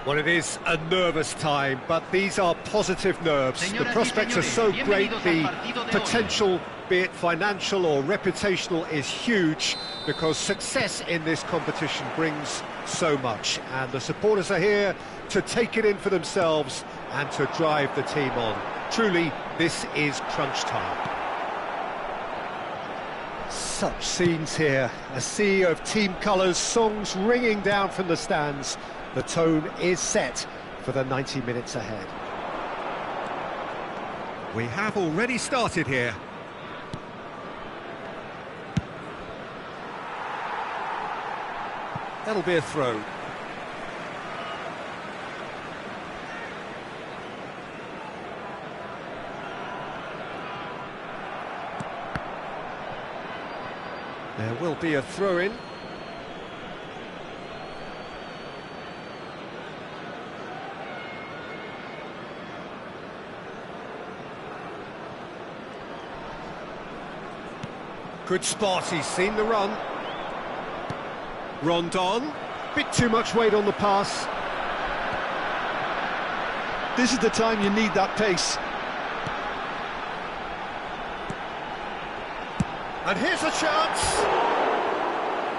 Well, it is a nervous time, but these are positive nerves. The prospects are so great, the potential, be it financial or reputational, is huge, because success in this competition brings so much. And the supporters are here to take it in for themselves and to drive the team on. Truly, this is crunch time. Such scenes here, a sea of team colours, songs ringing down from the stands. The tone is set for the 90 minutes ahead. We have already started here. That'll be a throw. There will be a throw-in. Good spot, he's seen the run. Rondon, bit too much weight on the pass. This is the time you need that pace. And here's a chance.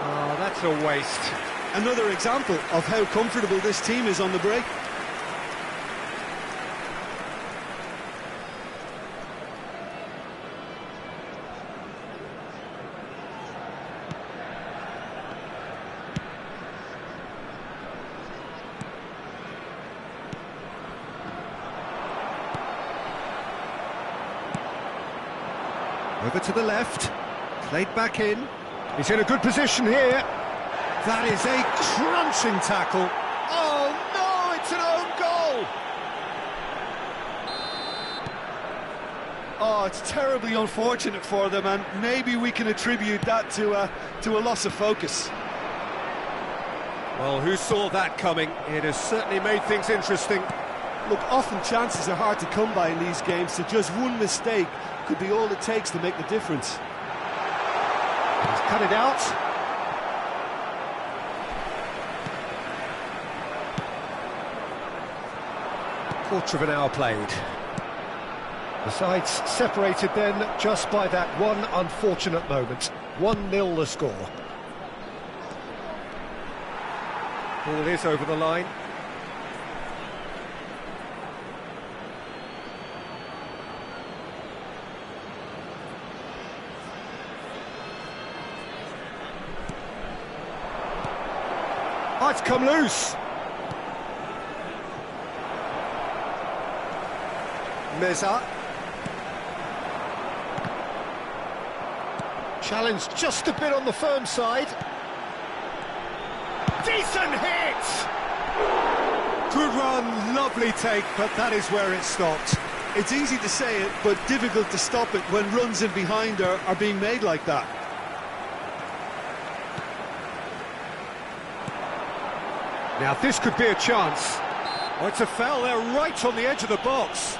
Oh, that's a waste. Another example of how comfortable this team is on the break. Over to the left, played back in. He's in a good position here. That is a crunching tackle. Oh no, it's an own goal. Oh, it's terribly unfortunate for them, and maybe we can attribute that to a loss of focus. Well, who saw that coming? It has certainly made things interesting. Look, often chances are hard to come by in these games, so just one mistake could be all it takes to make the difference. He's cut it out. Quarter of an hour played. The sides separated then just by that one unfortunate moment. 1-0 the score. Ball is over the line. Oh, it's come loose. Meza. Challenged just a bit on the firm side. Decent hit! Good run, lovely take, but that is where it stopped. It's easy to say it, but difficult to stop it when runs in behind are being made like that. Now this could be a chance. Oh, it's a foul there right on the edge of the box.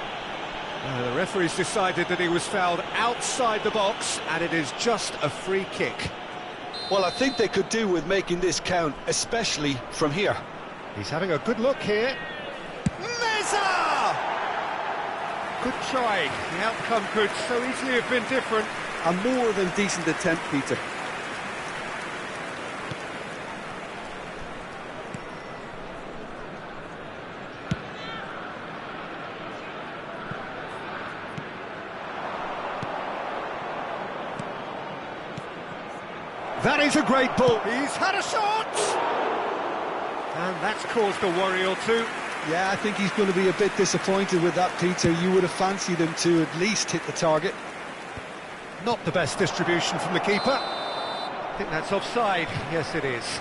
The referee's decided that he was fouled outside the box, and it is just a free kick. Well, I think they could do with making this count, especially from here. He's having a good look here. Meza! Good try. The outcome could so easily have been different. A more than decent attempt, Peter. That is a great ball. He's had a shot! And that's caused a worry or two. Yeah, I think he's going to be a bit disappointed with that, Peter. You would have fancied him to at least hit the target. Not the best distribution from the keeper. I think that's offside. Yes, it is.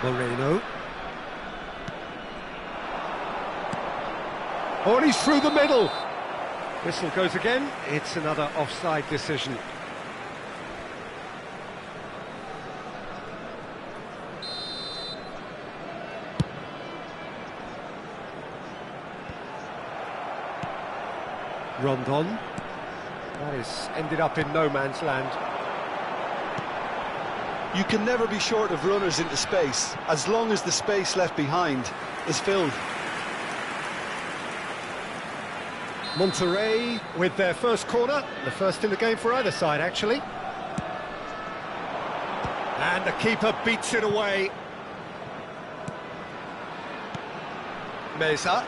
Moreno. Oh, and he's through the middle. Whistle goes again. It's another offside decision. Rondon. That is ended up in no man's land. You can never be short of runners into space, as long as the space left behind is filled. Monterrey with their first corner, the first in the game for either side, actually. And the keeper beats it away. Meza.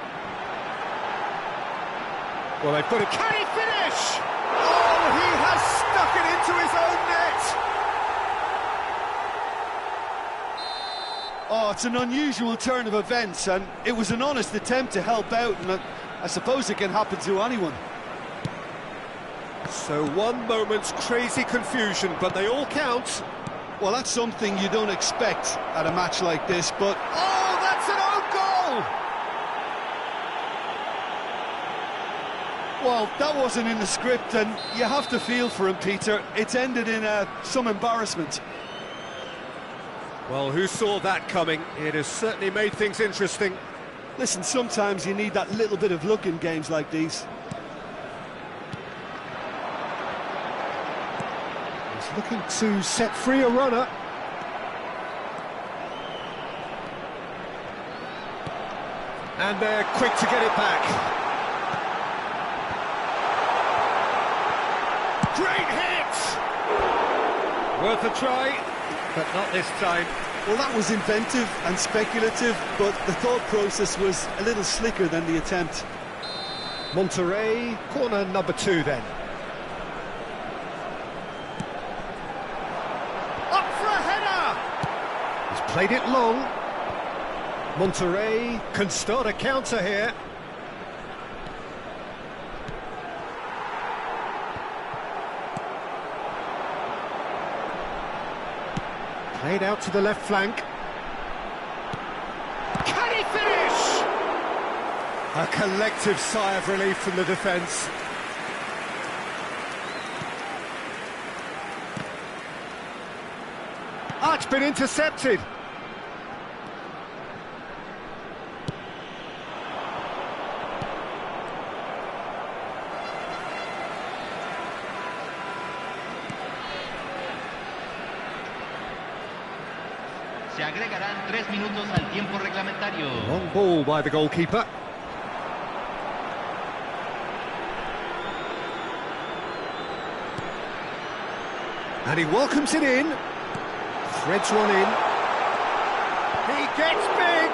Well, they've got a... Can he finish? Oh, he has stuck it into his own net! Oh, it's an unusual turn of events, and it was an honest attempt to help out, and I suppose it can happen to anyone. So one moment's crazy confusion, but they all count. Well, that's something you don't expect at a match like this, but... Oh, that's an own goal! Well, that wasn't in the script, and you have to feel for him, Peter. It's ended in some embarrassment. Well, who saw that coming? It has certainly made things interesting. Listen, sometimes you need that little bit of luck in games like these. He's looking to set free a runner. And they're quick to get it back. Great hit! Worth a try, but not this time. Well, that was inventive and speculative, but the thought process was a little slicker than the attempt. Monterrey, corner number 2 then. Up for a header! He's played it long. Monterrey can start a counter here. Played out to the left flank. Can he finish? A collective sigh of relief from the defence. It's been intercepted. Se agregarán 3 minutos al tiempo reglamentario. Long ball by the goalkeeper. And he welcomes it in. Threads one in. He gets big.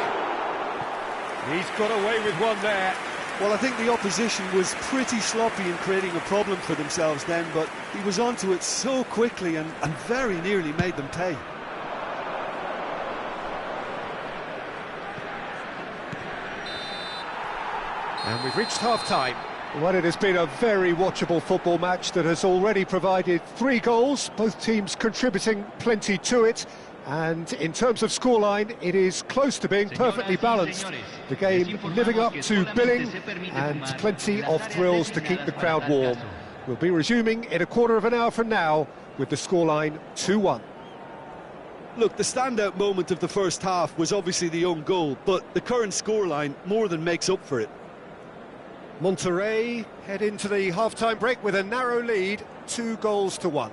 He's got away with one there. Well, I think the opposition was pretty sloppy in creating a problem for themselves then, but he was onto it so quickly and very nearly made them pay. And we've reached half-time. Well, it has been a very watchable football match that has already provided 3 goals, both teams contributing plenty to it. And in terms of scoreline, it is close to being perfectly balanced. The game living up to billing and plenty of thrills to keep the crowd warm. We'll be resuming in a quarter of an hour from now with the scoreline 2-1. Look, the standout moment of the first half was obviously the own goal, but the current scoreline more than makes up for it. Monterrey head into the half-time break with a narrow lead, 2-1.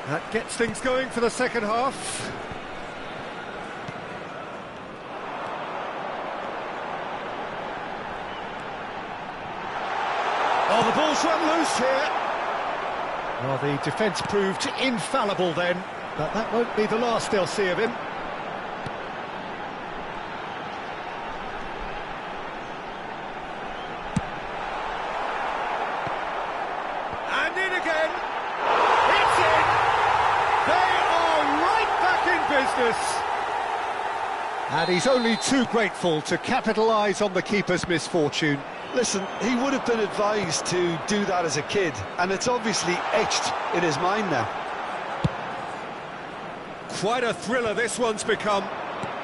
That gets things going for the second half. Oh, the ball's run loose here. Well, the defence proved infallible then, but that won't be the last they'll see of him. And in again. It's in. They are right back in business. And he's only too grateful to capitalise on the keeper's misfortune. Listen, he would have been advised to do that as a kid, and it's obviously etched in his mind now. Quite a thriller this one's become.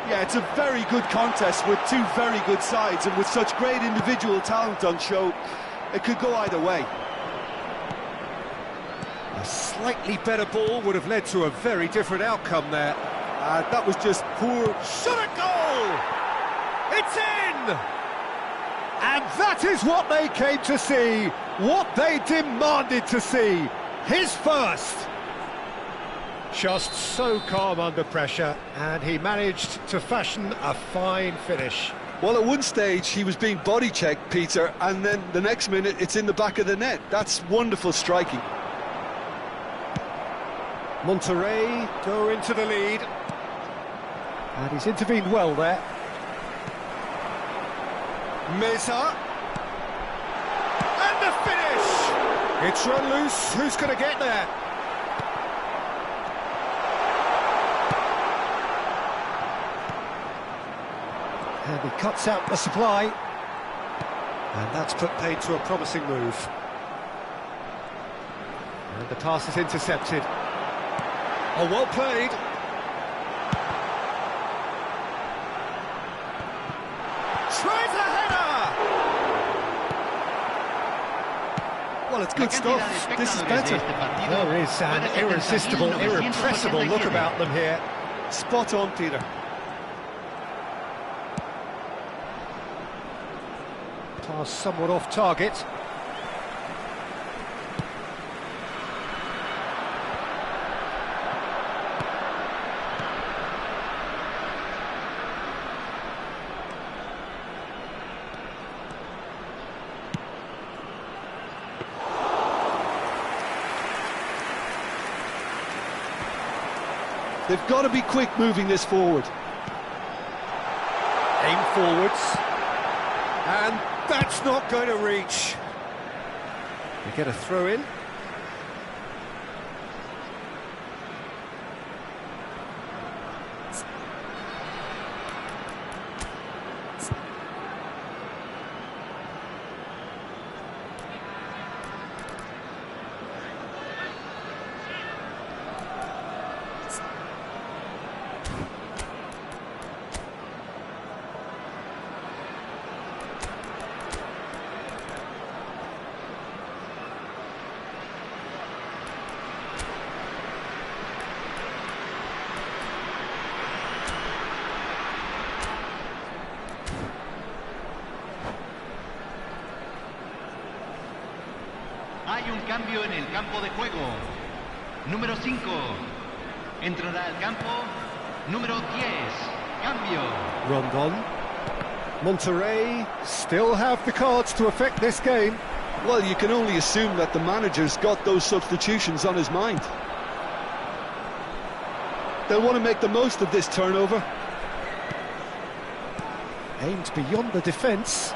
Yeah, it's a very good contest with two very good sides, and with such great individual talent on show, it could go either way. A slightly better ball would have led to a very different outcome there. That was just poor. Shot a goal! It's in! And that is what they came to see, what they demanded to see. His first. Just so calm under pressure, and he managed to fashion a fine finish. Well, at one stage he was being body checked, Peter, and then the next minute it's in the back of the net. That's wonderful striking. Monterrey go into the lead. And he's intervened well there. Meza. And the finish! It's run loose. Who's going to get there? And he cuts out the supply. And that's put paid to a promising move. And the pass is intercepted. Oh, well played. Tries a header! Well, it's good stuff. This is better. There is an irresistible, irrepressible look about them here. Spot on, Peter. Pass somewhat off target. They've got to be quick moving this forward. Aim forwards. And that's not going to reach. They get a throw in. Hay un cambio en el campo de juego. Número 5. Entrará al campo. Número 10. Cambio. Rondon. Monterrey still have the cards to affect this game. Well, you can only assume that the manager's got those substitutions on his mind. They'll want to make the most of this turnover. Aims beyond the defence.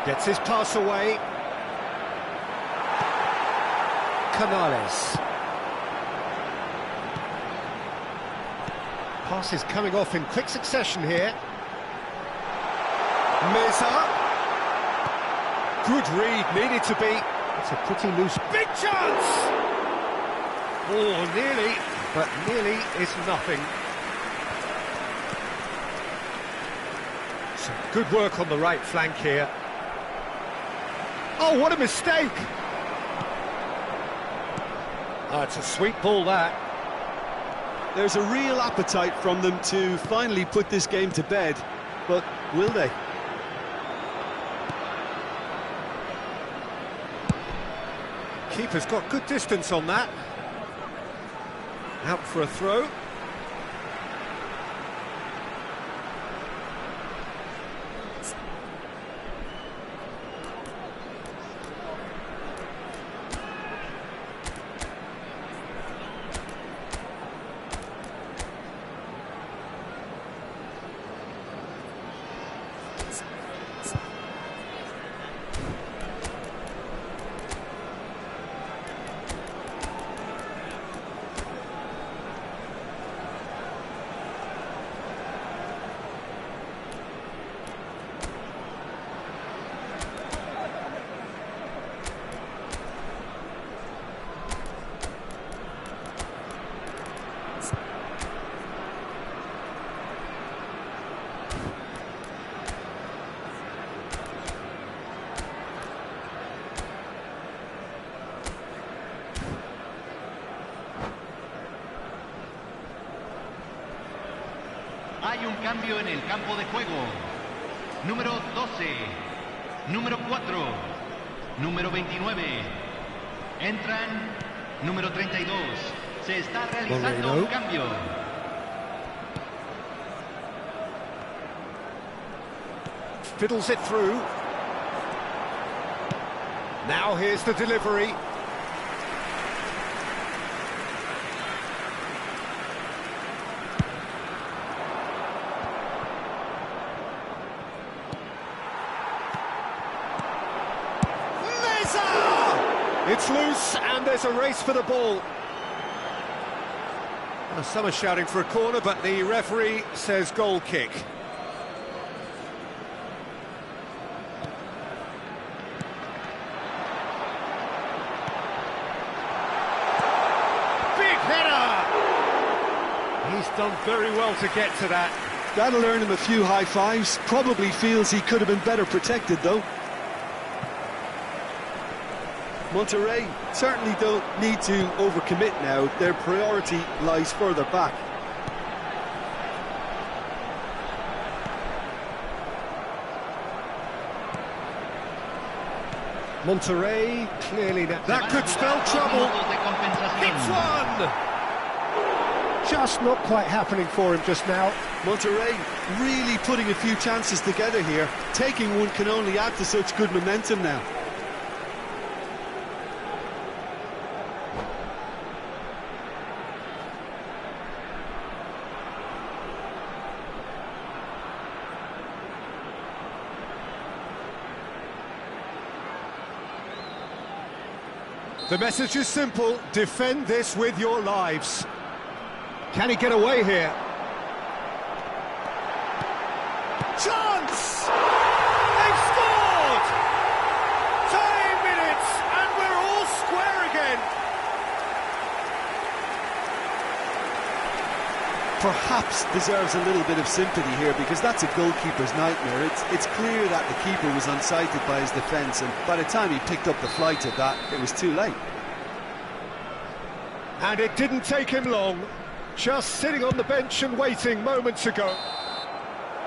Gets his pass away. Canales. Pass is coming off in quick succession here. Meza. Good read, needed to be. It's a pretty loose. Big chance! Oh, nearly, but nearly is nothing. Some good work on the right flank here. Oh, what a mistake! Oh, it's a sweet ball, that. There's a real appetite from them to finally put this game to bed, but will they? Keeper's got good distance on that. Out for a throw. cambio en el campo de juego. Número 12, número 4, número 29. Entran número 32. Se está realizando un cambio. Fiddles it through. Now here's the delivery. It's loose and there's a race for the ball. Well, some are shouting for a corner, but the referee says goal kick. Big header! He's done very well to get to that. That'll earn him a few high fives. Probably feels he could have been better protected, though. Monterrey certainly don't need to overcommit now. Their priority lies further back. Monterrey clearly that could spell trouble. Hits one! Just not quite happening for him just now. Monterrey really putting a few chances together here. Taking one can only add to such good momentum now. The message is simple: defend this with your lives. Can he get away here? Chance! They've scored! 10 minutes and we're all square again. Perhaps deserves a little bit of sympathy here, because that's a goalkeeper's nightmare. It's clear that the keeper was unsighted by his defence, and by the time he picked up the flight of that, it was too late. And it didn't take him long, just sitting on the bench and waiting moments ago.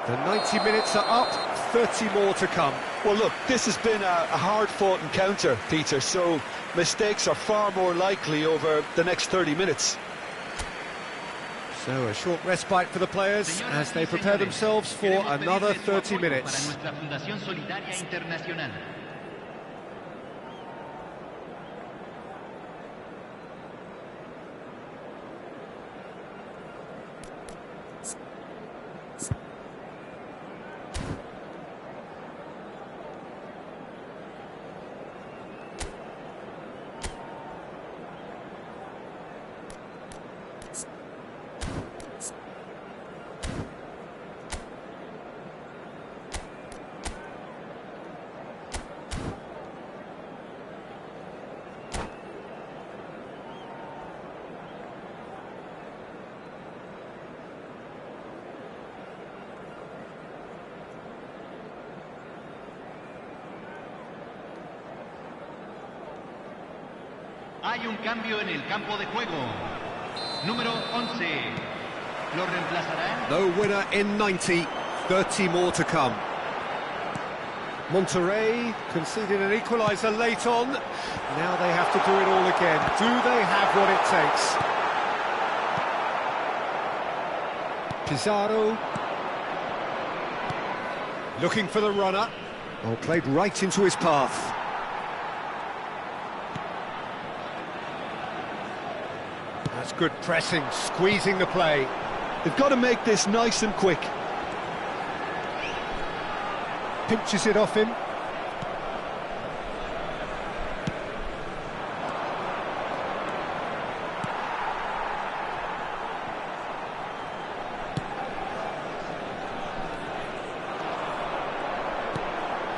The 90 minutes are up, 30 more to come. Well, look, this has been a hard-fought encounter, Peter, so mistakes are far more likely over the next 30 minutes. So a short respite for the players as they prepare themselves for another 30 minutes. Hay un cambio en el campo de juego. Número 11. ¿Lo reemplazarán? No winner in 90, 30 more to come. Monterrey conceded an equaliser late on. Now they have to do it all again. Do they have what it takes? Pizarro. Looking for the runner. Oh, played right into his path. That's good pressing, squeezing the play. They've got to make this nice and quick. Pinches it off him.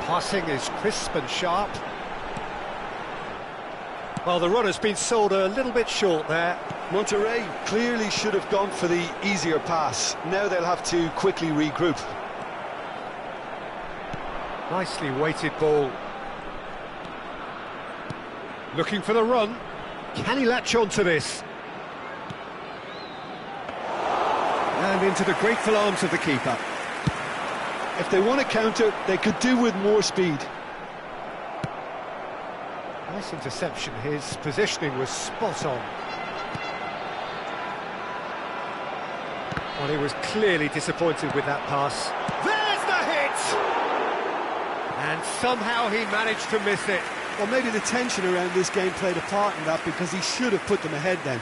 Passing is crisp and sharp. Well, the runner's been sold a little bit short there. Monterrey clearly should have gone for the easier pass. Now they'll have to quickly regroup. Nicely weighted ball. Looking for the run. Can he latch on to this? And And into the grateful arms of the keeper. If they want to counter, they could do with more speed. Nice interception. His positioning was spot on. Well, he was clearly disappointed with that pass. There's the hit! And somehow he managed to miss it. Well, maybe the tension around this game played a part in that, because he should have put them ahead then.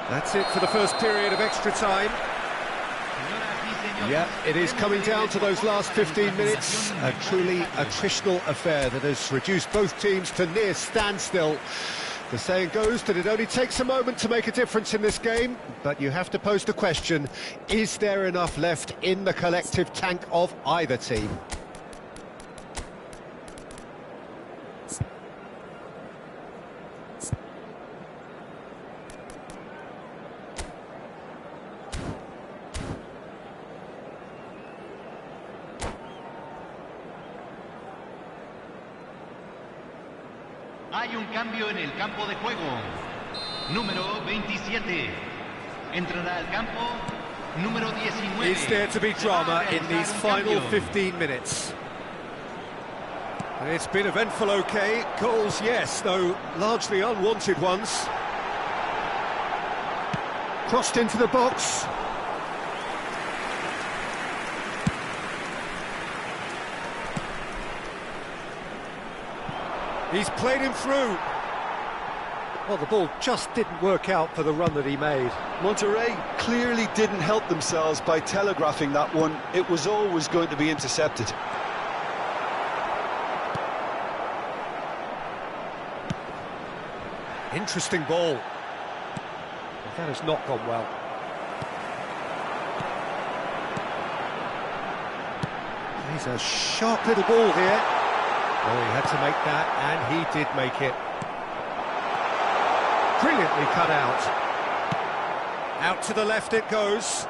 That's it for the first period of extra time. Yeah, it is coming down to those last 15 minutes. A truly attritional affair that has reduced both teams to near standstill. The saying goes that it only takes a moment to make a difference in this game, but you have to pose the question, is there enough left in the collective tank of either team? Hay un cambio en el campo de juego. Número 27. Entrará al campo número 19. Is there to be drama in these final 15 minutes? It's been eventful, okay. Goals, yes, though largely unwanted ones. Crossed into the box. He's played him through. Well, the ball just didn't work out for the run that he made. Monterrey clearly didn't help themselves by telegraphing that one. It was always going to be intercepted. Interesting ball. That has not gone well. He's a sharp little ball here. Oh, he had to make that, and he did make it. Brilliantly cut out. Out to the left it goes.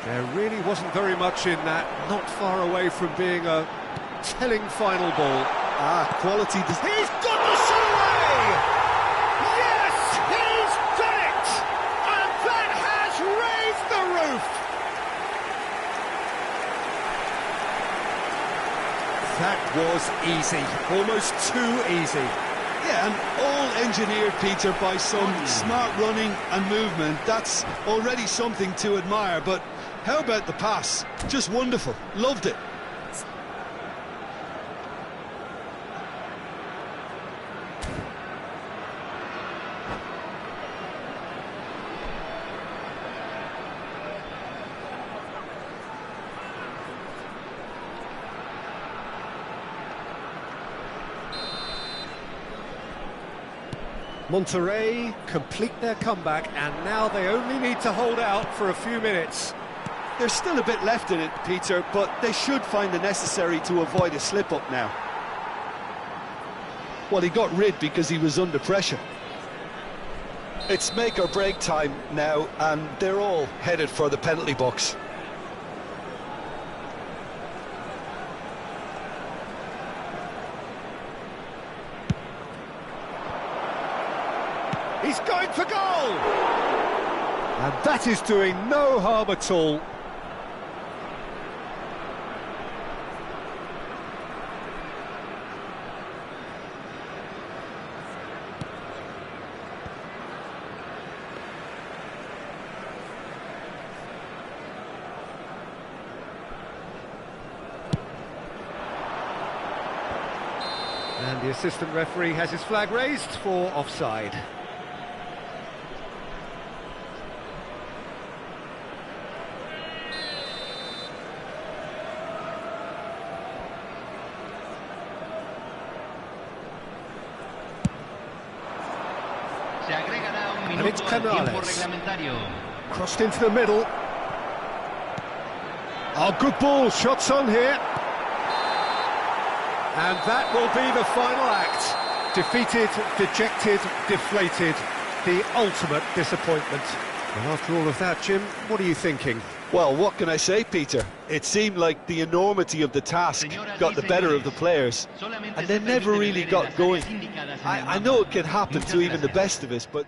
There really wasn't very much in that, not far away from being a telling final ball. Quality. He's got the shot away! Yes, he's done it! And that has raised the roof! That was easy, almost too easy. Yeah, and all engineered, Peter, by some smart running and movement. That's already something to admire, but how about the pass? Just wonderful. Loved it. Monterrey complete their comeback, and now they only need to hold out for a few minutes. There's still a bit left in it, Peter, but they should find the necessary to avoid a slip-up now. Well, he got rid because he was under pressure. It's make or break time now, and they're all headed for the penalty box. He's going for goal! And that is doing no harm at all. And the assistant referee has his flag raised for offside. And it's Canales. Crossed into the middle. Oh, good ball, shots on here. And that will be the final act. Defeated, dejected, deflated. The ultimate disappointment. And after all of that, Jim, what are you thinking? Well, what can I say, Peter? It seemed like the enormity of the task got the better of the players, and they never really got going. I know it can happen to even the best of us, but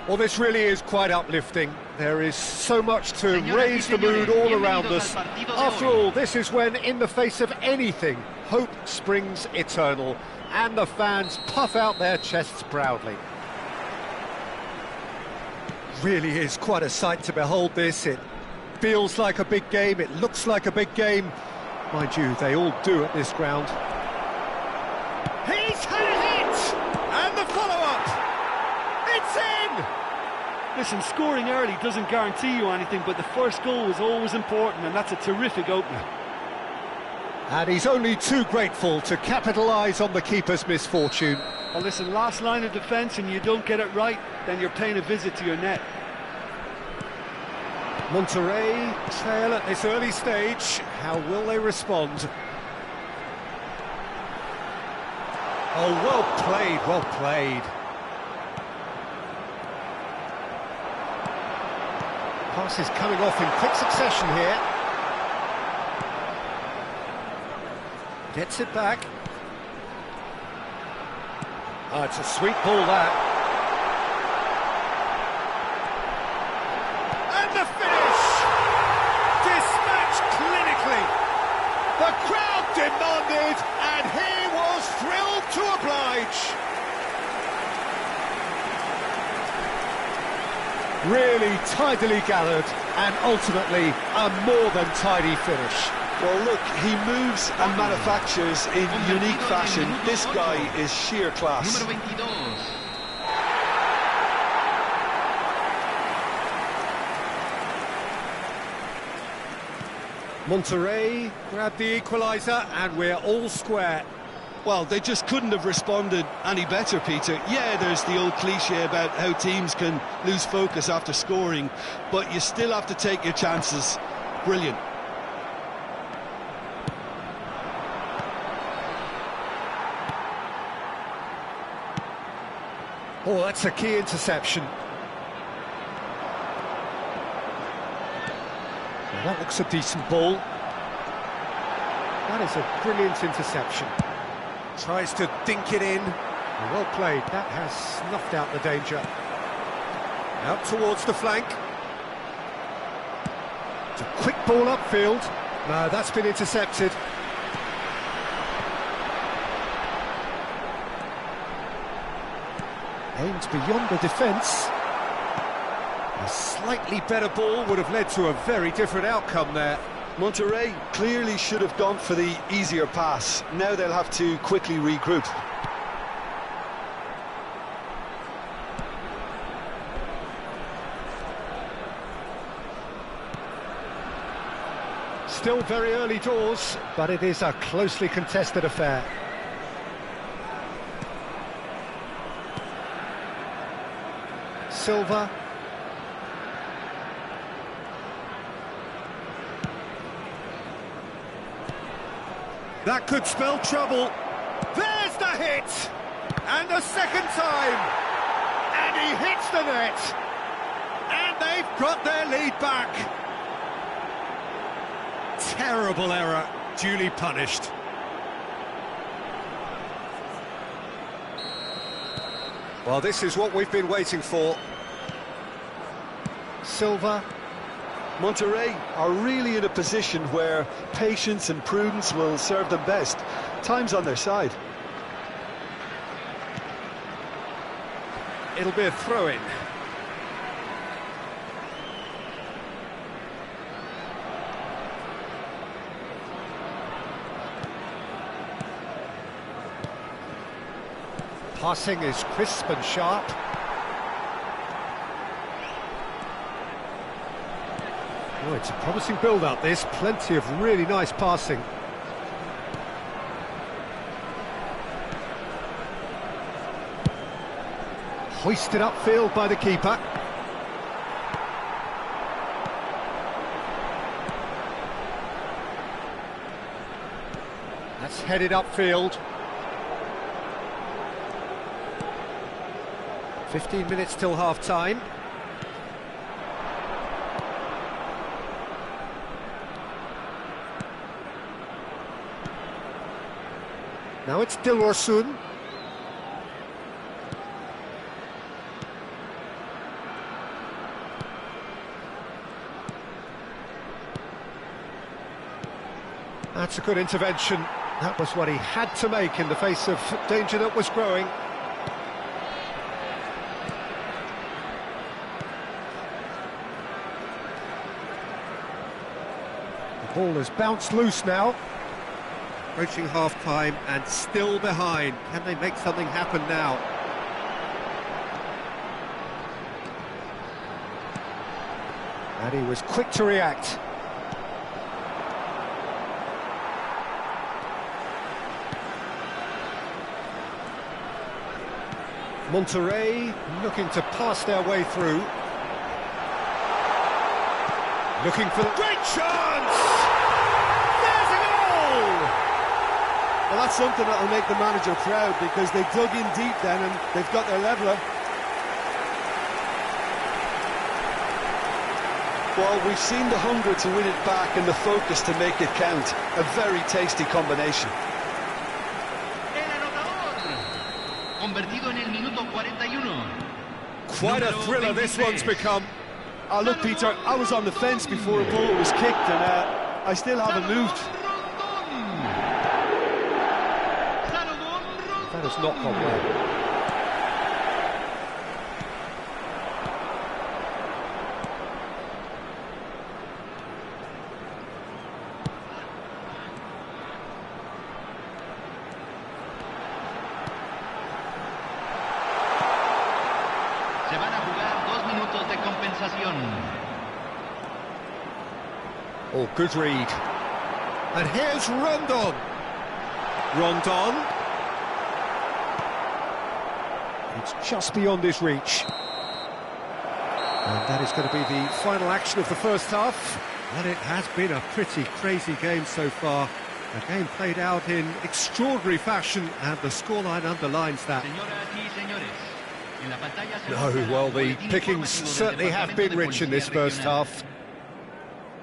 Well, this really is quite uplifting. There is so much to raise the mood all around us. After all, this is when, in the face of anything, hope springs eternal, and the fans puff out their chests proudly. Really is quite a sight to behold this. It feels like a big game, it looks like a big game. Mind you, they all do at this ground. He's had a hit! And the follow-up! It's in! Listen, scoring early doesn't guarantee you anything, but the first goal is always important, and that's a terrific opener. And he's only too grateful to capitalise on the keeper's misfortune. Well, listen, last line of defence and you don't get it right, then you're paying a visit to your net. Monterrey trail at this early stage. How will they respond? Oh, well played, well played. Pass is coming off in quick succession here. Gets it back. Oh, it's a sweet ball, that. And the finish! Dispatched clinically. The crowd demanded, and he was thrilled to oblige. Really tidily gathered, and ultimately a more than tidy finish. Well, look, he moves and manufactures in unique fashion. This guy is sheer class. Número 22. Monterrey grabbed the equaliser, and we're all square. Well, they just couldn't have responded any better, Peter. Yeah, there's the old cliche about how teams can lose focus after scoring, but you still have to take your chances. Brilliant. Oh, that's a key interception. Well, that looks a decent ball. That is a brilliant interception. Tries to dink it in. Well played. That has snuffed out the danger. Out towards the flank. It's a quick ball upfield. No, that's been intercepted. Aimed beyond the defence. A slightly better ball would have led to a very different outcome there. Monterrey clearly should have gone for the easier pass. Now they'll have to quickly regroup. Still very early doors, but it is a closely contested affair. Silva. That could spell trouble. There's the hit! And the second time! And he hits the net! And they've got their lead back! Terrible error, duly punished. Well, this is what we've been waiting for. Silva. Monterrey are really in a position where patience and prudence will serve them best. Time's on their side. It'll be a throw-in. Passing is crisp and sharp. Oh, it's a promising build-up, this. Plenty of really nice passing. Hoisted upfield by the keeper. That's headed upfield. 15 minutes till half-time. Now it's Dilrosun. That's a good intervention. That was what he had to make in the face of danger that was growing. The ball has bounced loose now. Approaching half-time and still behind. Can they make something happen now? And he was quick to react. Monterrey looking to pass their way through. Looking for the great chance! There's a goal! Well, that's something that will make the manager proud, because they dug in deep then and they've got their leveller. Well, we've seen the hunger to win it back and the focus to make it count. A very tasty combination. Convertido en el minuto 41. Quite a thriller this one's become. Oh, look, Peter, I was on the fence before a ball was kicked, and I still haven't moved. That has not gone well. Se van a jugar 2 minutos de compensación. Oh, good read. And here's Rondon. Rondon. It's just beyond his reach. And that is going to be the final action of the first half. Well, it has been a pretty crazy game so far. A game played out in extraordinary fashion, and the scoreline underlines that. No, well, the pickings certainly have been rich in this first half.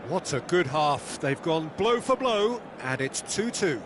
What a good half. They've gone blow for blow, and it's 2-2.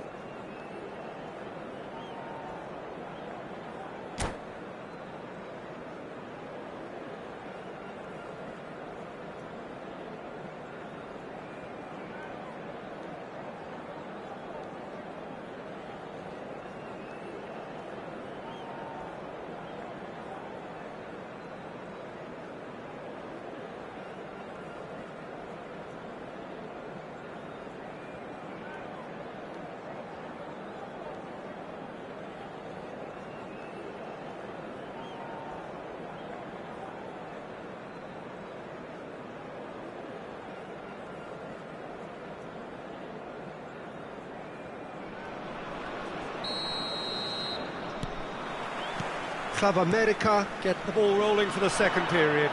Club America get the ball rolling for the second period.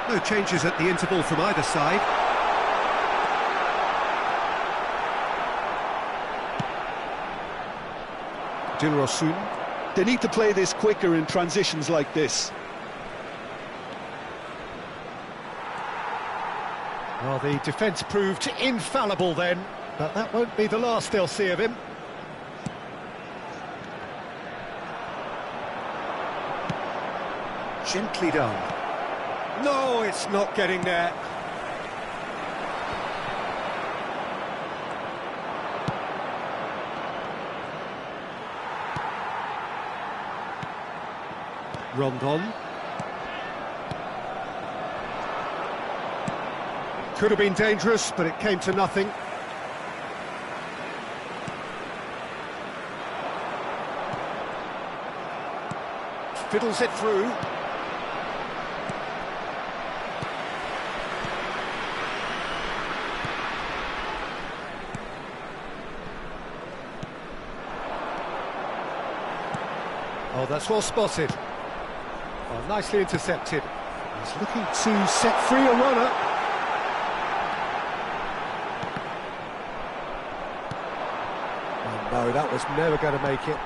No changes at the interval from either side. Dilrosun. They need to play this quicker in transitions like this. Well, the defence proved infallible then, but that won't be the last they'll see of him. Gently done. No, it's not getting there. Rondon. Could have been dangerous, but it came to nothing. Fiddles it through. Oh, that's well spotted. Oh, nicely intercepted. He's looking to set free a runner. Oh, no, that was never going to make it.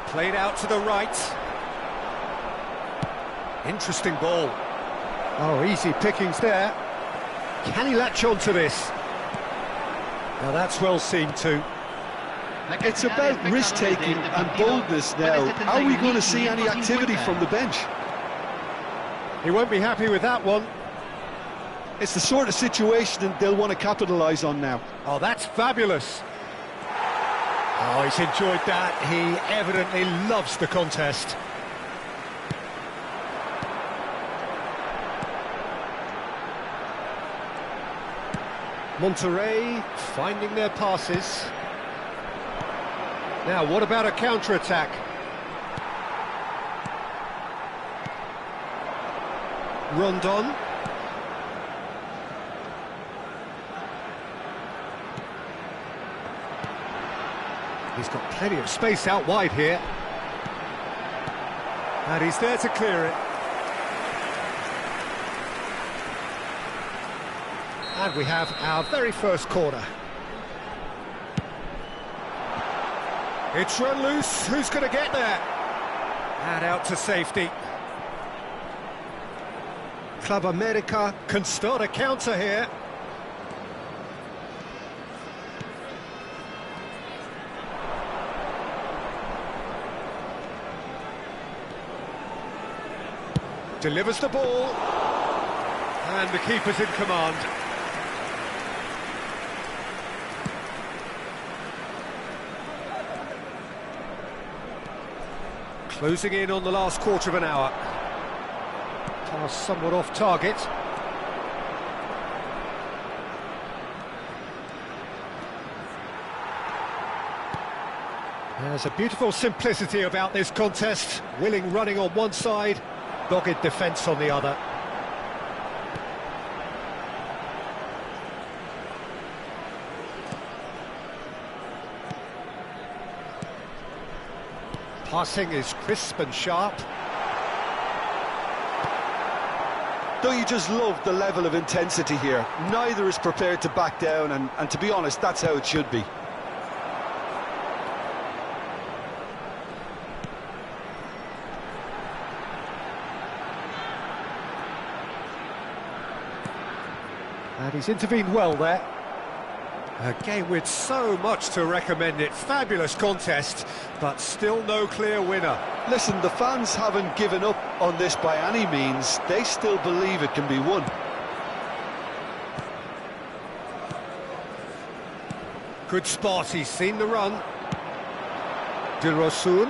Played out to the right. Interesting ball. Oh, easy pickings there. Can he latch on to this? Now that's well seen too. It's about risk-taking and boldness now. Are we going to see any activity from the bench? He won't be happy with that one. It's the sort of situation they'll want to capitalise on now. Oh, that's fabulous. Oh, he's enjoyed that. He evidently loves the contest. Monterrey finding their passes. Now, what about a counter-attack? Rondon. He's got plenty of space out wide here. And he's there to clear it. And we have our very first corner. It's run loose. Who's going to get there? And out to safety. Club America can start a counter here. Delivers the ball. And the keeper's in command. Closing in on the last quarter of an hour. Pass somewhat off target. There's a beautiful simplicity about this contest. Willing running on one side, dogged defence on the other. Passing is crisp and sharp. Don't you just love the level of intensity here? Neither is prepared to back down, and to be honest, that's how it should be. And he's intervened well there. A game with so much to recommend it. Fabulous contest, but still no clear winner. Listen, the fans haven't given up on this by any means. They still believe it can be won. Good spot, he's seen the run. Dilrosun.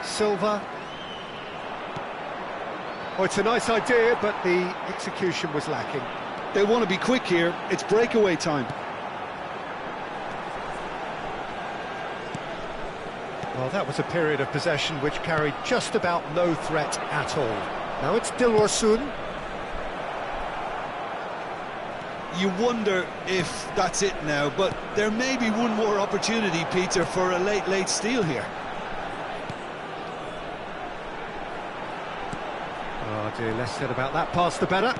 Silva. Oh, it's a nice idea, but the execution was lacking. They want to be quick here. It's breakaway time. Well, that was a period of possession which carried just about no threat at all. Now it's Dilrosun. You wonder if that's it now, but there may be one more opportunity, Peter, for a late steal here. Oh dear, less said about that pass the better.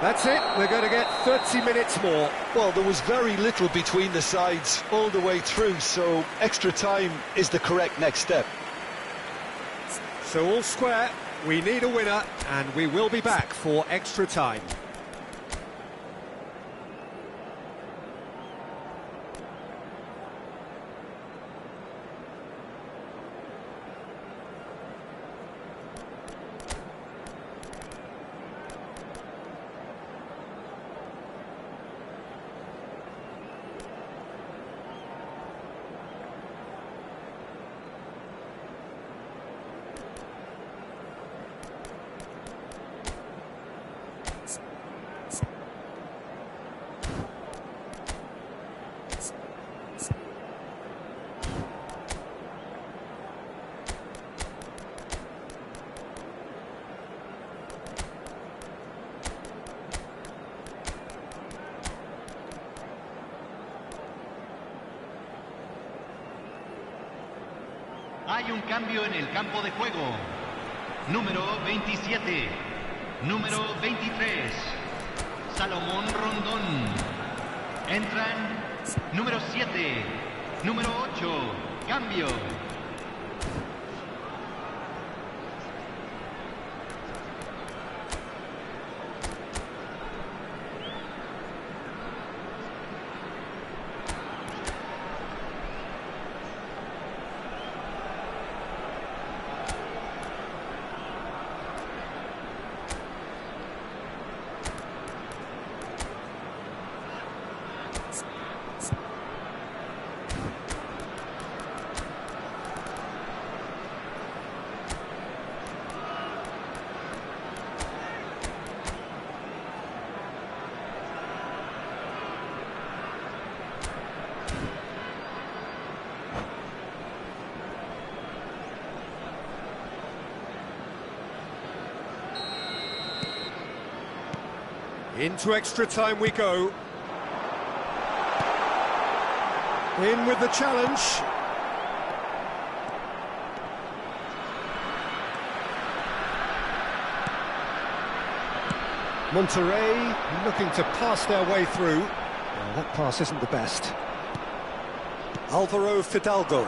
That's it, we're going to get 30 minutes more. Well, there was very little between the sides all the way through, so extra time is the correct next step. So all square, we need a winner, and we will be back for extra time. Hay un cambio en el campo de juego. Número 27. Número 23. Salomón Rondón. Entran número 7. Número 8. Cambio. Into extra time we go. In with the challenge. Monterrey looking to pass their way through. Well, that pass isn't the best. Alvaro Fidalgo.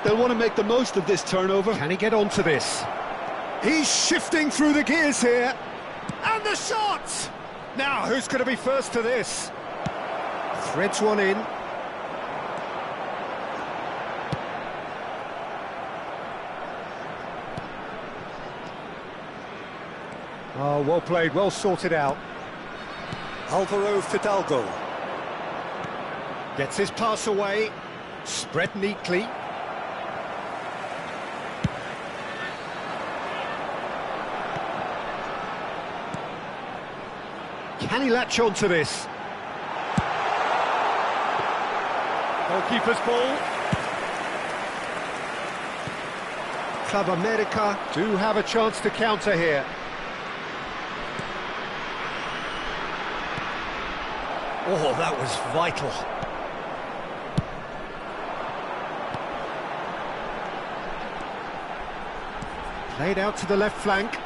They'll want to make the most of this turnover. Can he get onto this? He's shifting through the gears here. And the shot! Now, who's going to be first to this? Threads one in. Oh, well played, well sorted out. Alvaro Fidalgo. Gets his pass away. Spread neatly. Can he latch on to this? Goalkeeper's ball. Club America do have a chance to counter here. Oh, that was vital. Played out to the left flank,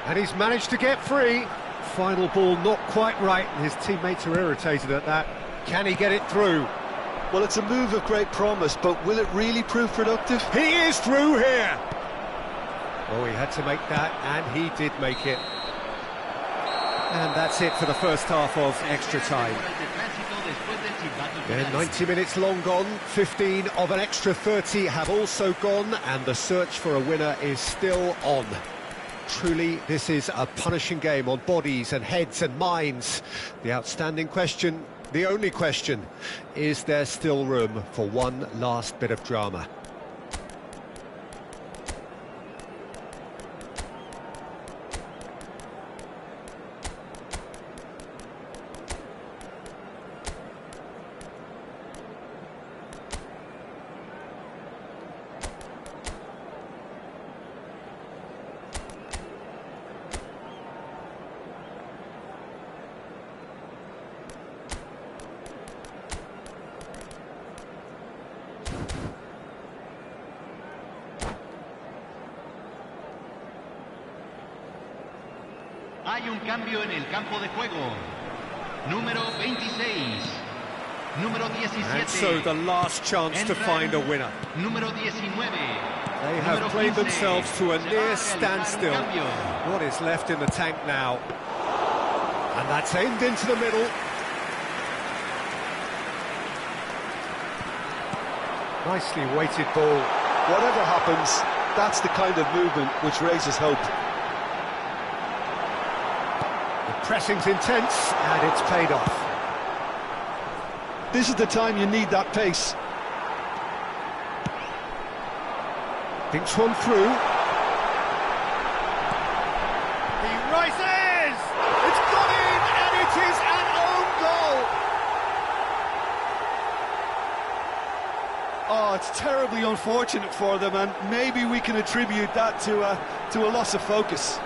and he's managed to get free. Final ball not quite right, and his teammates are irritated at that. Can he get it through? Well, it's a move of great promise, but will it really prove productive? He is through here! Oh, he had to make that, and he did make it. And that's it for the first half of extra time. Yeah, 90 minutes long gone, 15 of an extra 30 have also gone, and the search for a winner is still on. Truly, this is a punishing game on bodies and heads and minds. The outstanding question, the only question, is there still room for one last bit of drama? Hay un cambio en el campo de juego. Número 26. Número 17. And so the last chance to find a winner. Número 19. They have played themselves to a near standstill. What is left in the tank now? And that's aimed into the middle. Nicely weighted ball. Whatever happens, that's the kind of movement which raises hope. Pressing's intense, and it's paid off. This is the time you need that pace. Thinks one through. He rises! It's got in, and it is an own goal! Oh, it's terribly unfortunate for them, and maybe we can attribute that to a loss of focus.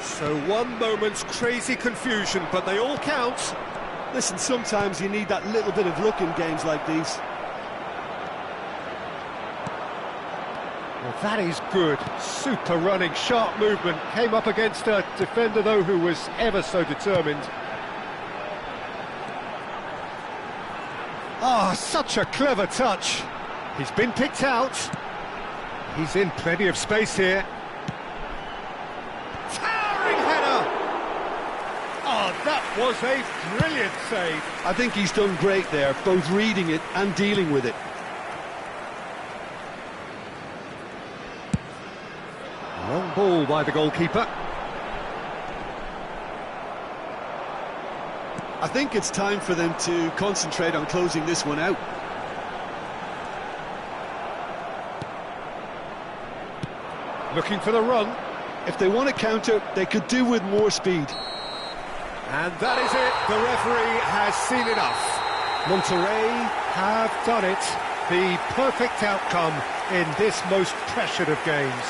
So one moment's crazy confusion, but they all count. Listen, sometimes you need that little bit of luck in games like these. Well, that is good. Super running, sharp movement. Came up against a defender, though, who was ever so determined. Ah, such a clever touch. He's been picked out. He's in plenty of space here. That was a brilliant save. I think he's done great there, both reading it and dealing with it. Long ball by the goalkeeper. I think it's time for them to concentrate on closing this one out. Looking for the run. If they want to counter, they could do with more speed. And that is it, the referee has seen enough. Monterrey have done it, the perfect outcome in this most pressured of games.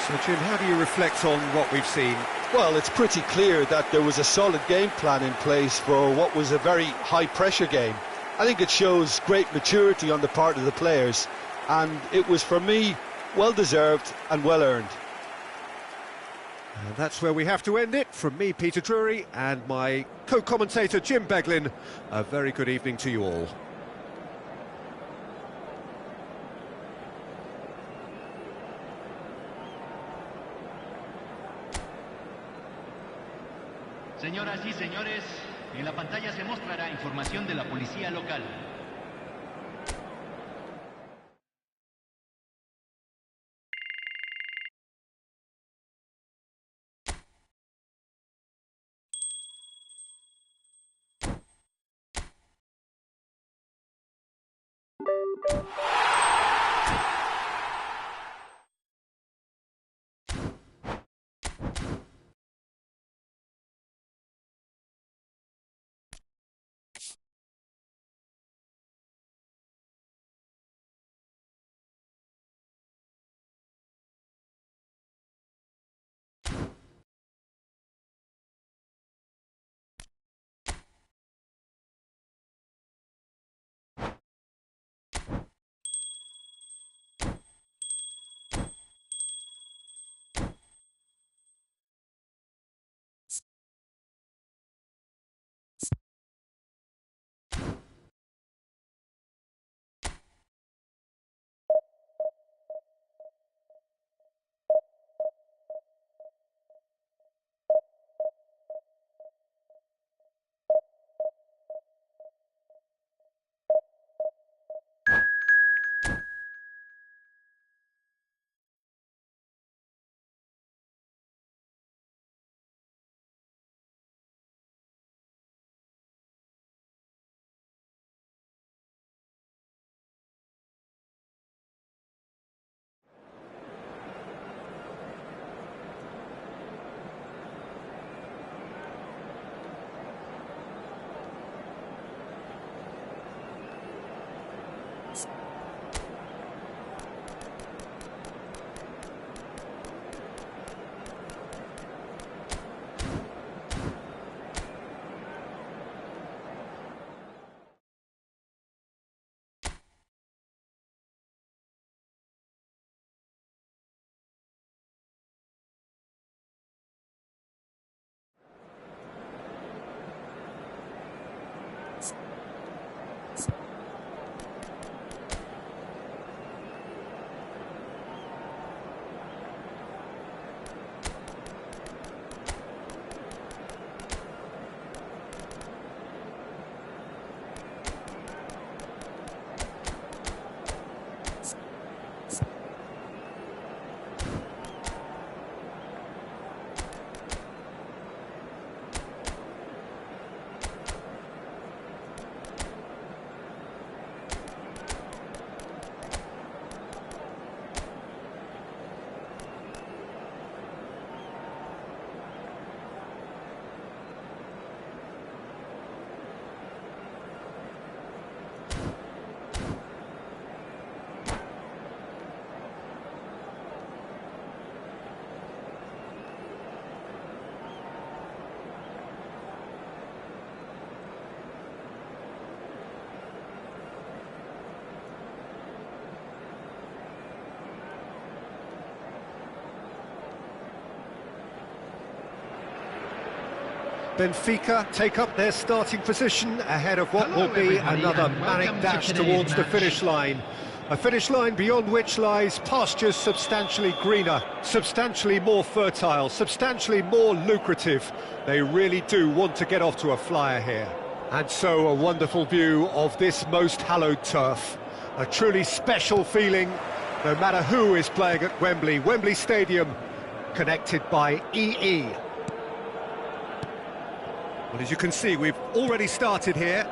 So, Jim, how do you reflect on what we've seen? Well, it's pretty clear that there was a solid game plan in place for what was a very high-pressure game. I think it shows great maturity on the part of the players, and it was, for me, well-deserved and well-earned. And that's where we have to end it. From me, Peter Drury, and my co-commentator, Jim Beglin, a very good evening to you all. Señoras y señores, en la pantalla se mostrará información de la policía local. Benfica take up their starting position ahead of what will be another manic dash towards the finish line. A finish line beyond which lies pastures substantially greener, substantially more fertile, substantially more lucrative. They really do want to get off to a flyer here. And so a wonderful view of this most hallowed turf. A truly special feeling, no matter who is playing at Wembley. Wembley Stadium, connected by EE. Well, as you can see, we've already started here.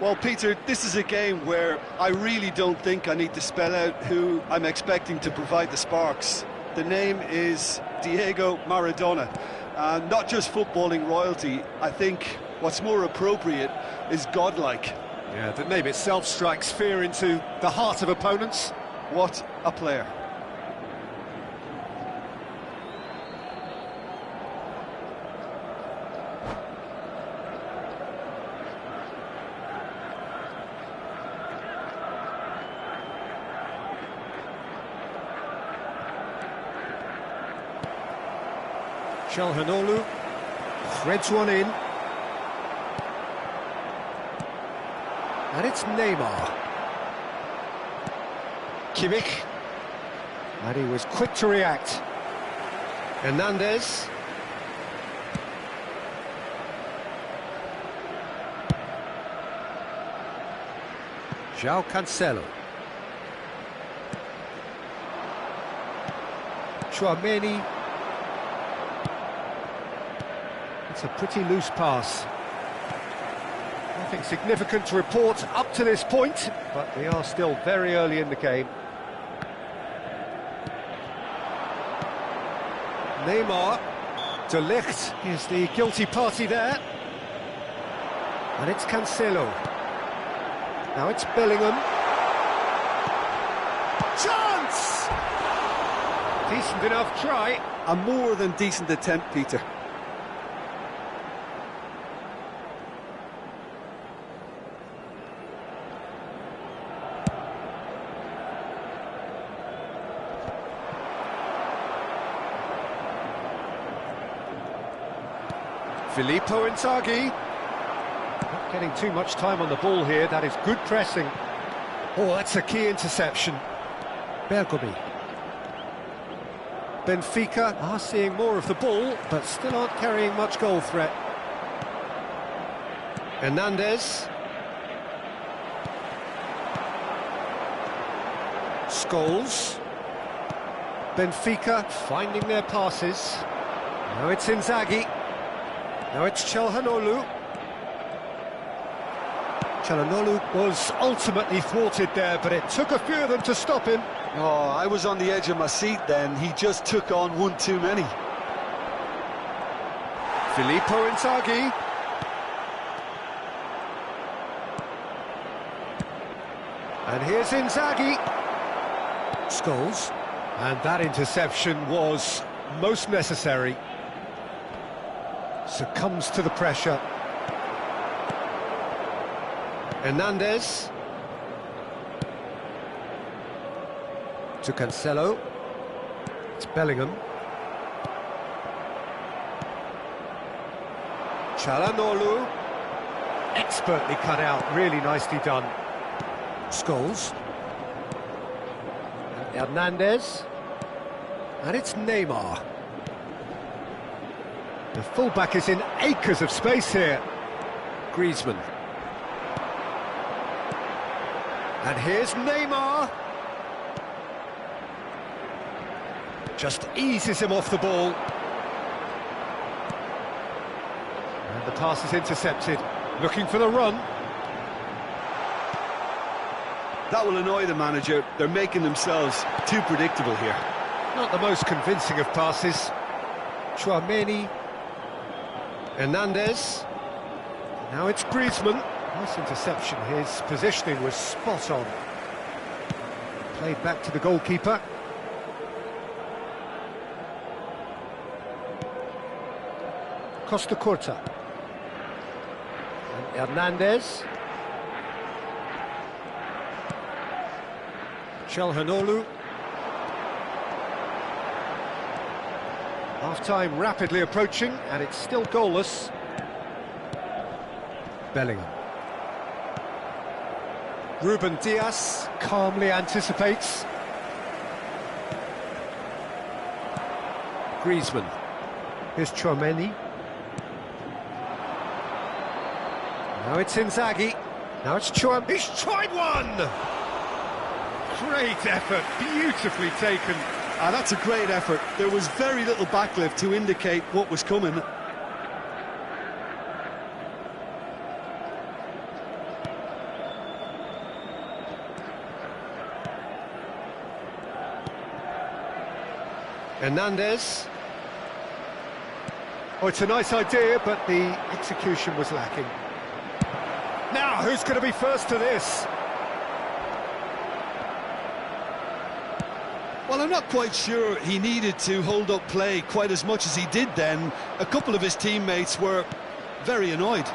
Well, Peter, this is a game where I really don't think I need to spell out who I'm expecting to provide the sparks. The name is Diego Maradona. Not just footballing royalty, I think What's more appropriate is godlike. Yeah, the name itself strikes fear into the heart of opponents. What a player. Çalhanoğlu threads one in. And it's Neymar. Kimmich. And he was quick to react. Hernandez. João Cancelo. Tchouaméni. It's a pretty loose pass. Nothing significant to report up to this point, but we are still very early in the game. Neymar. De Ligt is the guilty party there. And it's Cancelo. Now it's Bellingham. Chance! Decent enough try. A more than decent attempt, Peter. Filippo Inzaghi. Not getting too much time on the ball here, that is good pressing. Oh, that's a key interception. Bergomi. Benfica are seeing more of the ball, but still aren't carrying much goal threat. Hernandez. Scholes. Benfica finding their passes. Now it's Inzaghi. Now it's Çalhanoğlu. Çalhanoğlu was ultimately thwarted there, but it took a few of them to stop him. Oh, I was on the edge of my seat then. He just took on one too many. Filippo Inzaghi. And here's Inzaghi. Scholes. And that interception was most necessary. Succumbs to the pressure. Hernandez. To Cancelo. It's Bellingham. Çalhanoğlu. Expertly cut out, really nicely done. Scholes. And Hernandez. And it's Neymar. The fullback is in acres of space here. Griezmann. And here's Neymar. Just eases him off the ball. And the pass is intercepted. Looking for the run. That will annoy the manager. They're making themselves too predictable here. Not the most convincing of passes. Tchouaméni. Hernandez. Now it's Griezmann. Nice interception. His positioning was spot on. Played back to the goalkeeper. Costa Curta. And Hernandez. Çalhanoğlu. Half-time rapidly approaching, and it's still goalless. Bellingham. Ruben Dias calmly anticipates. Griezmann. Here's Tchouaméni. Now it's Inzaghi. Now it's Tchouaméni. He's tried one! Great effort, beautifully taken. That's a great effort. There was very little backlift to indicate what was coming. Hernandez. Oh, it's a nice idea, but the execution was lacking. Now, who's going to be first to this? Well, I'm not quite sure he needed to hold up play quite as much as he did then. A couple of his teammates were very annoyed.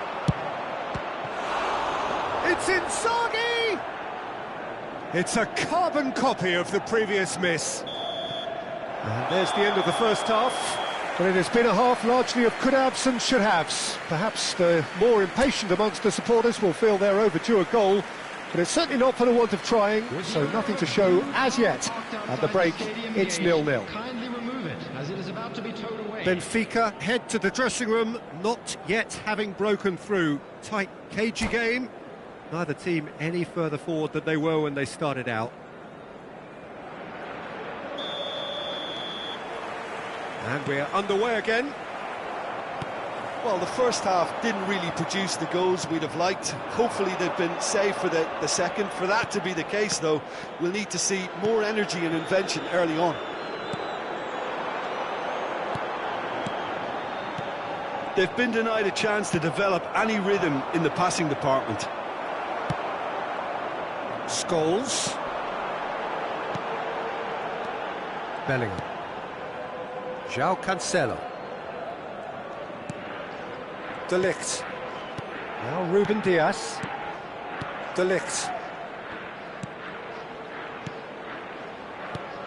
It's Inzaghi! It's a carbon copy of the previous miss. And there's the end of the first half. But it has been a half largely of could-haves and should-haves. Perhaps the more impatient amongst the supporters will feel they're overdue a goal, but it's certainly not for the want of trying, so nothing to show as yet. At the break, it's 0-0. Benfica head to the dressing room, not yet having broken through. Tight, cagey game. Neither team any further forward than they were when they started out. And we're underway again. Well, the first half didn't really produce the goals we'd have liked. Hopefully they've been saved for the second. For that to be the case, though, we'll need to see more energy and invention early on. They've been denied a chance to develop any rhythm in the passing department. Scholes. Bellingham. João Cancelo. De Ligt. Now Ruben Dias. De Ligt.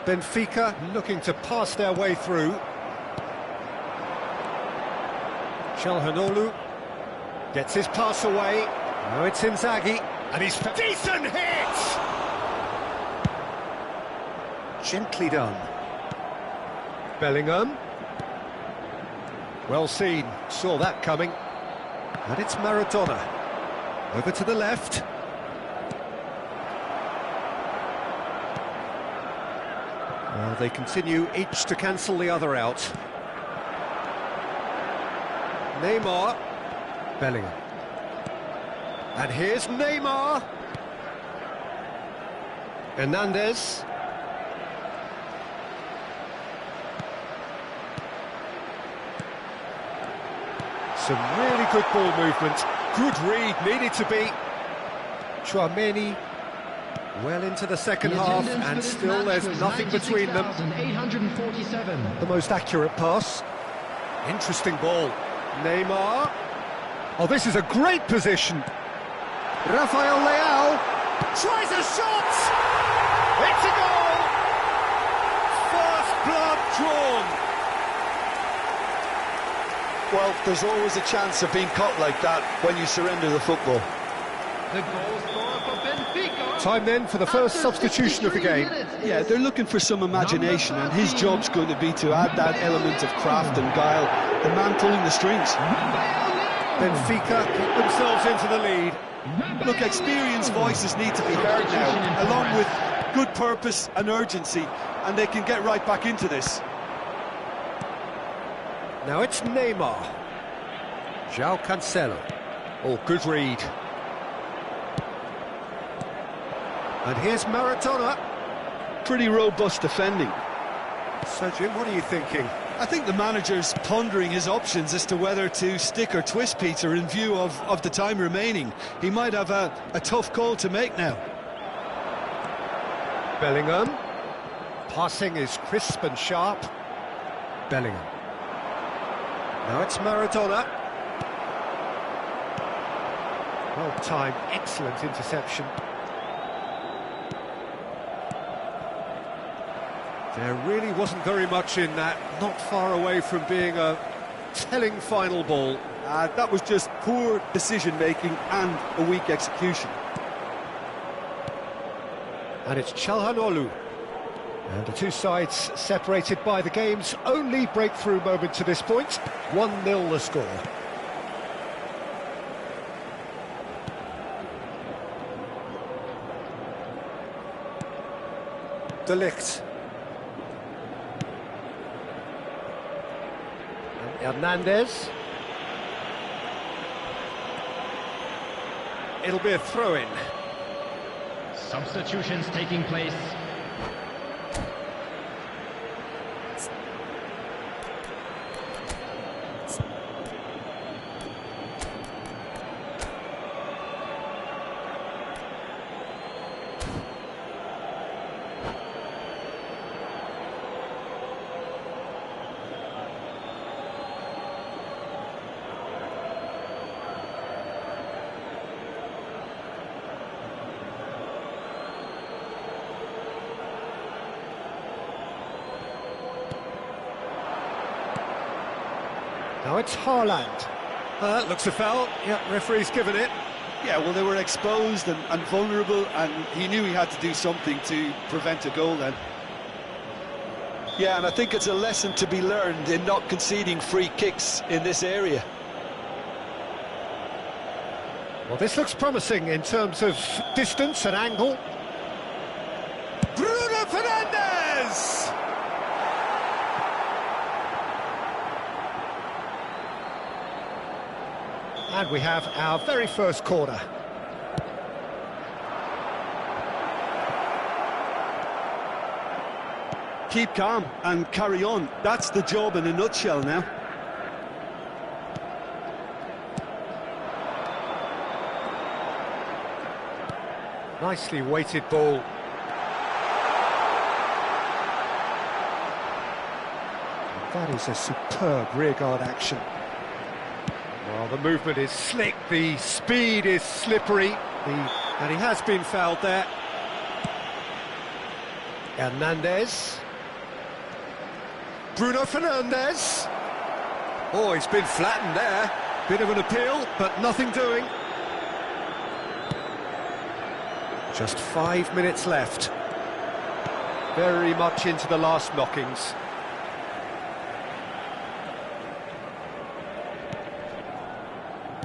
Benfica looking to pass their way through. Calhanoglu gets his pass away. Now it's Inzaghi, and he's decent hit! Gently done. Bellingham. Well seen, saw that coming. And it's Maradona. Over to the left. Well, they continue each to cancel the other out. Neymar. Bellingham. And here's Neymar. Hernandez. Some really good ball movement. Good read, needed to be. Tchouaméni well into the second half, and still there's nothing between them. The most accurate pass. Interesting ball. Neymar. Oh, this is a great position. Rafael Leao tries a shot. It's a goal. First blood drawn. Well, there's always a chance of being caught like that when you surrender the football. The goal scorer for Benfica. Time then for the first substitution of the game. Yeah, they're looking for some imagination, and his job's going to be to add that element of craft and guile, the man pulling the strings. Benfica put themselves into the lead. Look, experienced voices need to be heard now, along with good purpose and urgency, and they can get right back into this. Now it's Neymar. João Cancelo. Oh, good read. And here's Maradona. Pretty robust defending. So, Jim, what are you thinking? I think the manager's pondering his options as to whether to stick or twist Peter in view of the time remaining. He might have a tough call to make now. Bellingham. Passing is crisp and sharp. Bellingham. Now it's Maradona. Well timed, excellent interception. There really wasn't very much in that, not far away from being a telling final ball. That was just poor decision-making and a weak execution. And it's Calhanoglu. And the two sides separated by the game's only breakthrough moment to this point. 1-0 the score. De Ligt. And Hernandez. It'll be a throw-in. Substitutions taking place. Now it's Haaland. Looks a foul. Yeah, referee's given it. Yeah, well, they were exposed and vulnerable, and he knew he had to do something to prevent a goal then. Yeah, and I think it's a lesson to be learned in not conceding free kicks in this area. Well, this looks promising in terms of distance and angle. Bruno Fernandes! And we have our very first corner. Keep calm and carry on. That's the job in a nutshell now. Nicely weighted ball. That is a superb rearguard action. Well, the movement is slick, the speed is slippery, and he has been fouled there. Hernandez. Bruno Fernandes. Oh, he's been flattened there. Bit of an appeal, but nothing doing. Just 5 minutes left. Very much into the last knockings.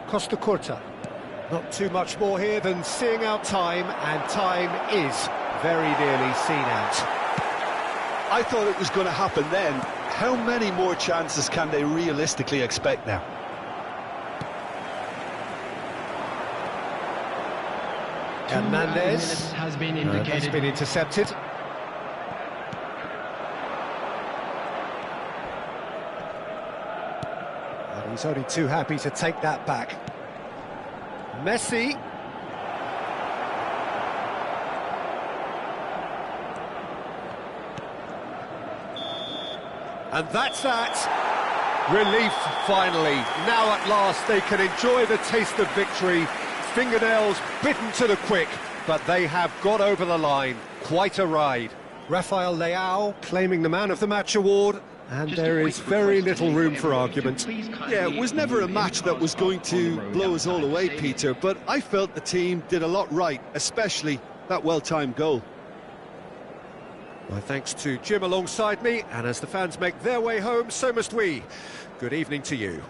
Costa Curta. Not too much more here than seeing out time, and time is very nearly seen out. I thought it was going to happen then. How many more chances can they realistically expect now? Hernandez has been intercepted. And he's only too happy to take that back. Messi. And that's that. Relief, finally. Now at last they can enjoy the taste of victory. Fingernails bitten to the quick, but they have got over the line. Quite a ride. Rafael Leao claiming the Man of the Match award, and there is very little room for argument. Yeah, it was never a match that was going to blow us all away, Peter, but I felt the team did a lot right, especially that well-timed goal. My thanks to Jim alongside me, and as the fans make their way home, so must we. Good evening to you.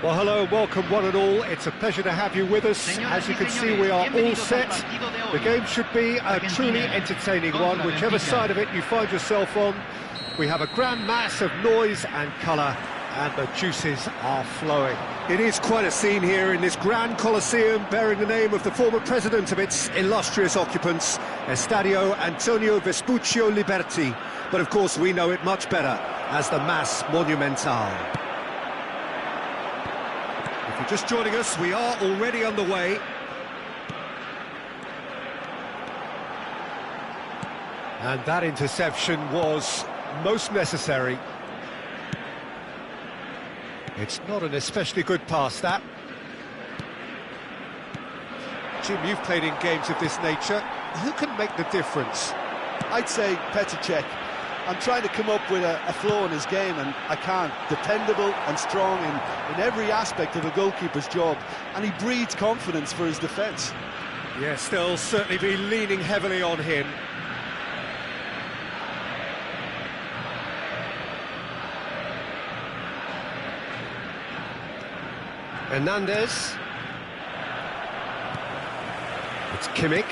Well, hello and welcome one and all. It's a pleasure to have you with us. As you can see, we are all set. The game should be a truly entertaining one, whichever side of it you find yourself on. We have a grand mass of noise and colour, and the juices are flowing. It is quite a scene here in this grand Colosseum, bearing the name of the former president of its illustrious occupants, Estadio Antonio Vespuccio Liberti. But of course we know it much better as the Mas Monumental. If you're just joining us, we are already underway. And that interception was most necessary. It's not an especially good pass, that. Jim, you've played in games of this nature. Who can make the difference? I'd say Petr Cech. I'm trying to come up with a flaw in his game, and I can't. Dependable and strong in every aspect of a goalkeeper's job, and he breeds confidence for his defence. Yes, they'll certainly be leaning heavily on him. Hernandez. It's Kimmich.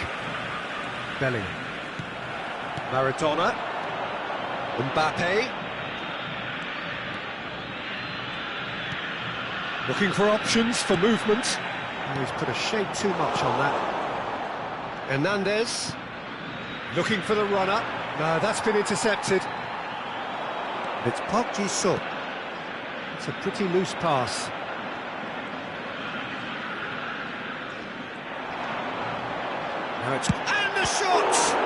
Bellingham. Maradona. Mbappe. Looking for options for movement. Oh, he's put a shade too much on that. Hernandez. Looking for the runner. No, that's been intercepted. It's Park Ji-suk. It's a pretty loose pass. Now it's... And the shot!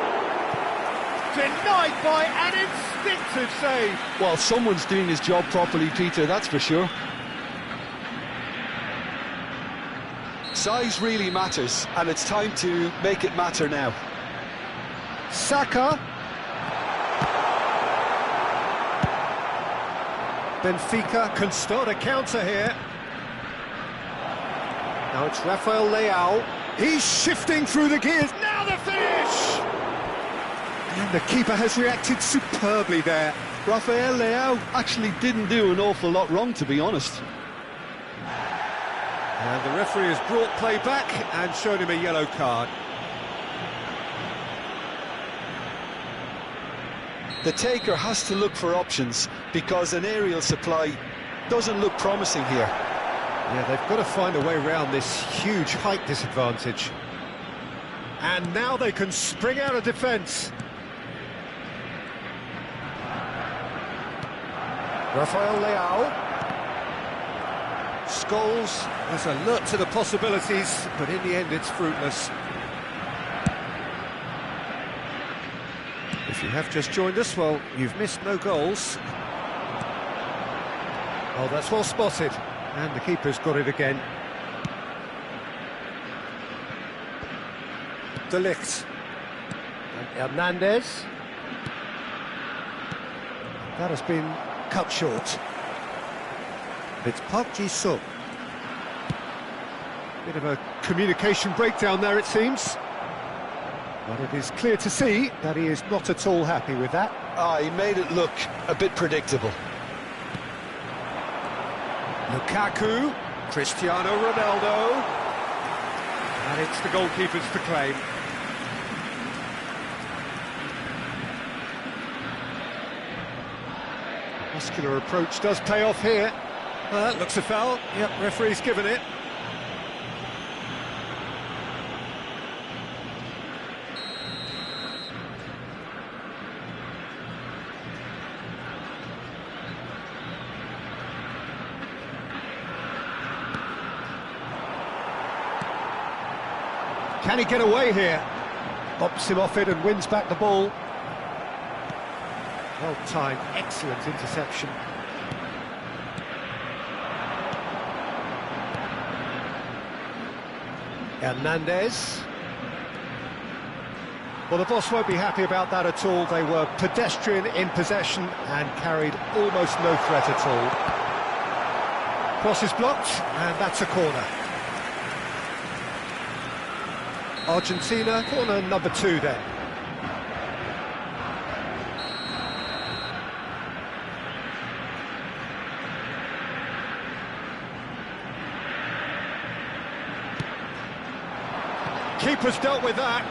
Denied by an instinctive save. Well, someone's doing his job properly, Peter, that's for sure. Size really matters, and it's time to make it matter now. Saka. Benfica can start a counter here. Now it's Rafael Leao. He's shifting through the gears. Now the finish! And the keeper has reacted superbly there. Rafael Leao actually didn't do an awful lot wrong, to be honest. And the referee has brought play back and shown him a yellow card. The taker has to look for options because an aerial supply doesn't look promising here. Yeah, they've got to find a way around this huge height disadvantage. And now they can spring out of defence. Rafael Leao. Scholes is alert to the possibilities, but in the end it's fruitless. If you have just joined us, well, you've missed no goals. Oh, that's well spotted. And the keeper's got it again. De Ligt. And Hernandez. That has been cut short. It's Park Ji-suk. Bit of a communication breakdown there, it seems. But it is clear to see that he is not at all happy with that. He made it look a bit predictable. Lukaku, Cristiano Ronaldo, and it's the goalkeepers to claim. Muscular approach does pay off here. Looks a foul. Yep, referee's given it. Can he get away here? Bops him off it and wins back the ball. Well timed, excellent interception. Hernandez. Well, the boss won't be happy about that at all. They were pedestrian in possession and carried almost no threat at all. Cross is blocked, and that's a corner. Argentina, corner number 2 then. keeper's dealt with that.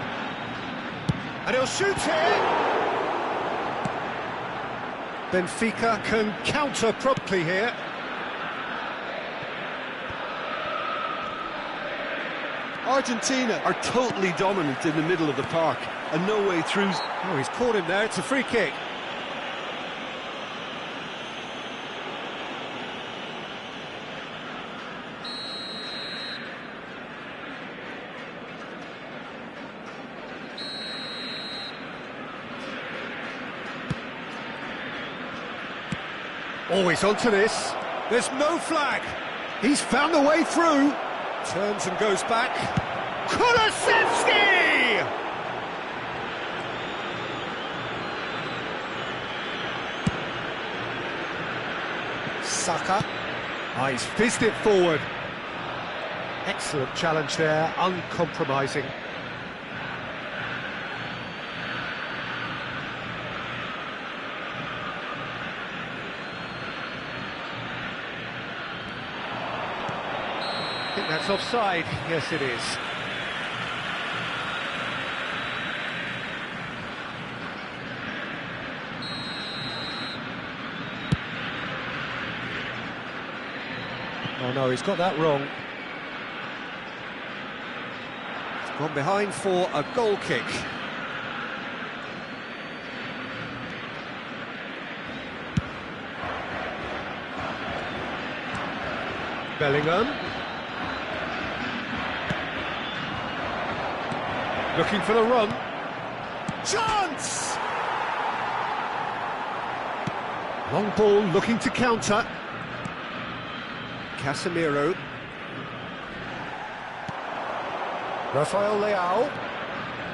And he'll shoot it! Benfica can counter promptly here. Argentina are totally dominant in the middle of the park, and no way through. Oh, he's caught him there, it's a free kick. Always onto this. There's no flag. He's found a way through. Turns and goes back. Kulusevski! Saka. Ah, he's fizzed it forward. Excellent challenge there, uncompromising. I think that's offside. Yes, it is. Oh no, he's got that wrong. He's gone behind for a goal kick. Bellingham. Looking for the run. Chance! Long ball, looking to counter. Casemiro. Rafael Leao.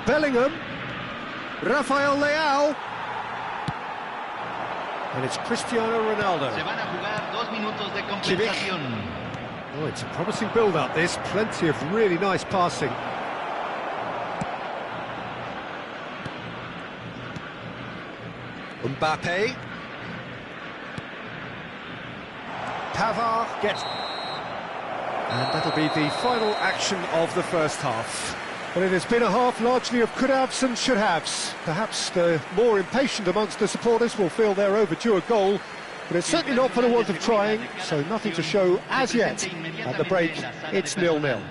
Bellingham. Rafael Leao. And it's Cristiano Ronaldo. Se van a jugar 2 minutos de compensación. Oh, it's a promising build-up, this. Plenty of really nice passing. Mbappe. Pavard gets... And that'll be the final action of the first half. Well, it has been a half largely of could-haves and should-haves. Perhaps the more impatient amongst the supporters will feel they're overdue a goal, but it's certainly not for the want of trying, so nothing to show as yet. At the break, it's 0-0.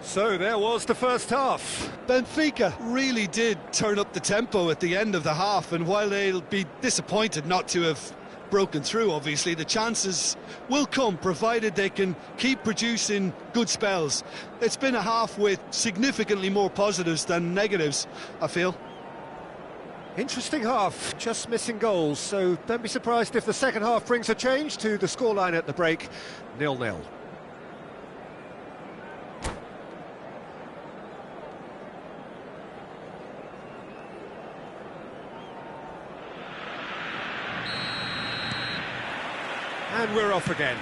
So there was the first half. Benfica really did turn up the tempo at the end of the half, and while they'll be disappointed not to have broken through, obviously, the chances will come, provided they can keep producing good spells. It's been a half with significantly more positives than negatives, I feel. Interesting half, just missing goals, so don't be surprised if the second half brings a change to the scoreline at the break, 0-0. And we're off again.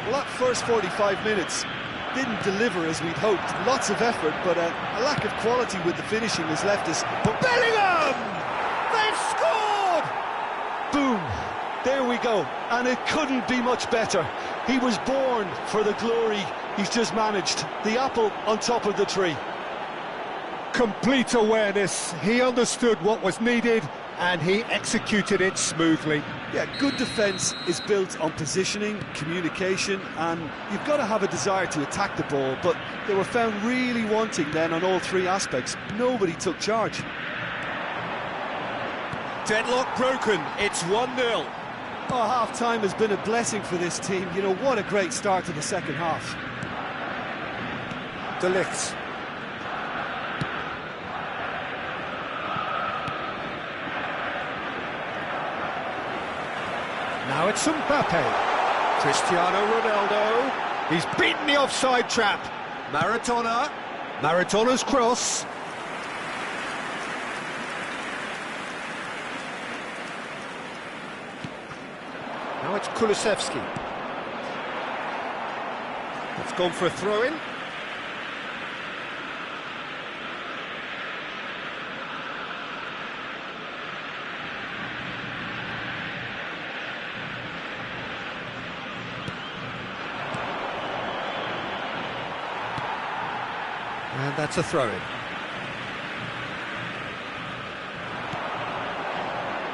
Well, that first 45 minutes didn't deliver as we'd hoped. Lots of effort, but a lack of quality with the finishing has left us. But Bellingham! They've scored! Boom! There we go. And it couldn't be much better. He was born for the glory he's just managed. The apple on top of the tree. Complete awareness. He understood what was needed and he executed it smoothly. Yeah, good defence is built on positioning, communication, and you've got to have a desire to attack the ball, but they were found really wanting then on all three aspects. Nobody took charge. Deadlock broken, it's 1-0. Oh, half-time has been a blessing for this team. You know, what a great start to the second half. De Ligt. Now it's Mbappe. Cristiano Ronaldo. He's beaten the offside trap. Maradona's cross. Now it's Kulusevski. It's gone for a throw-in. And that's a throw-in.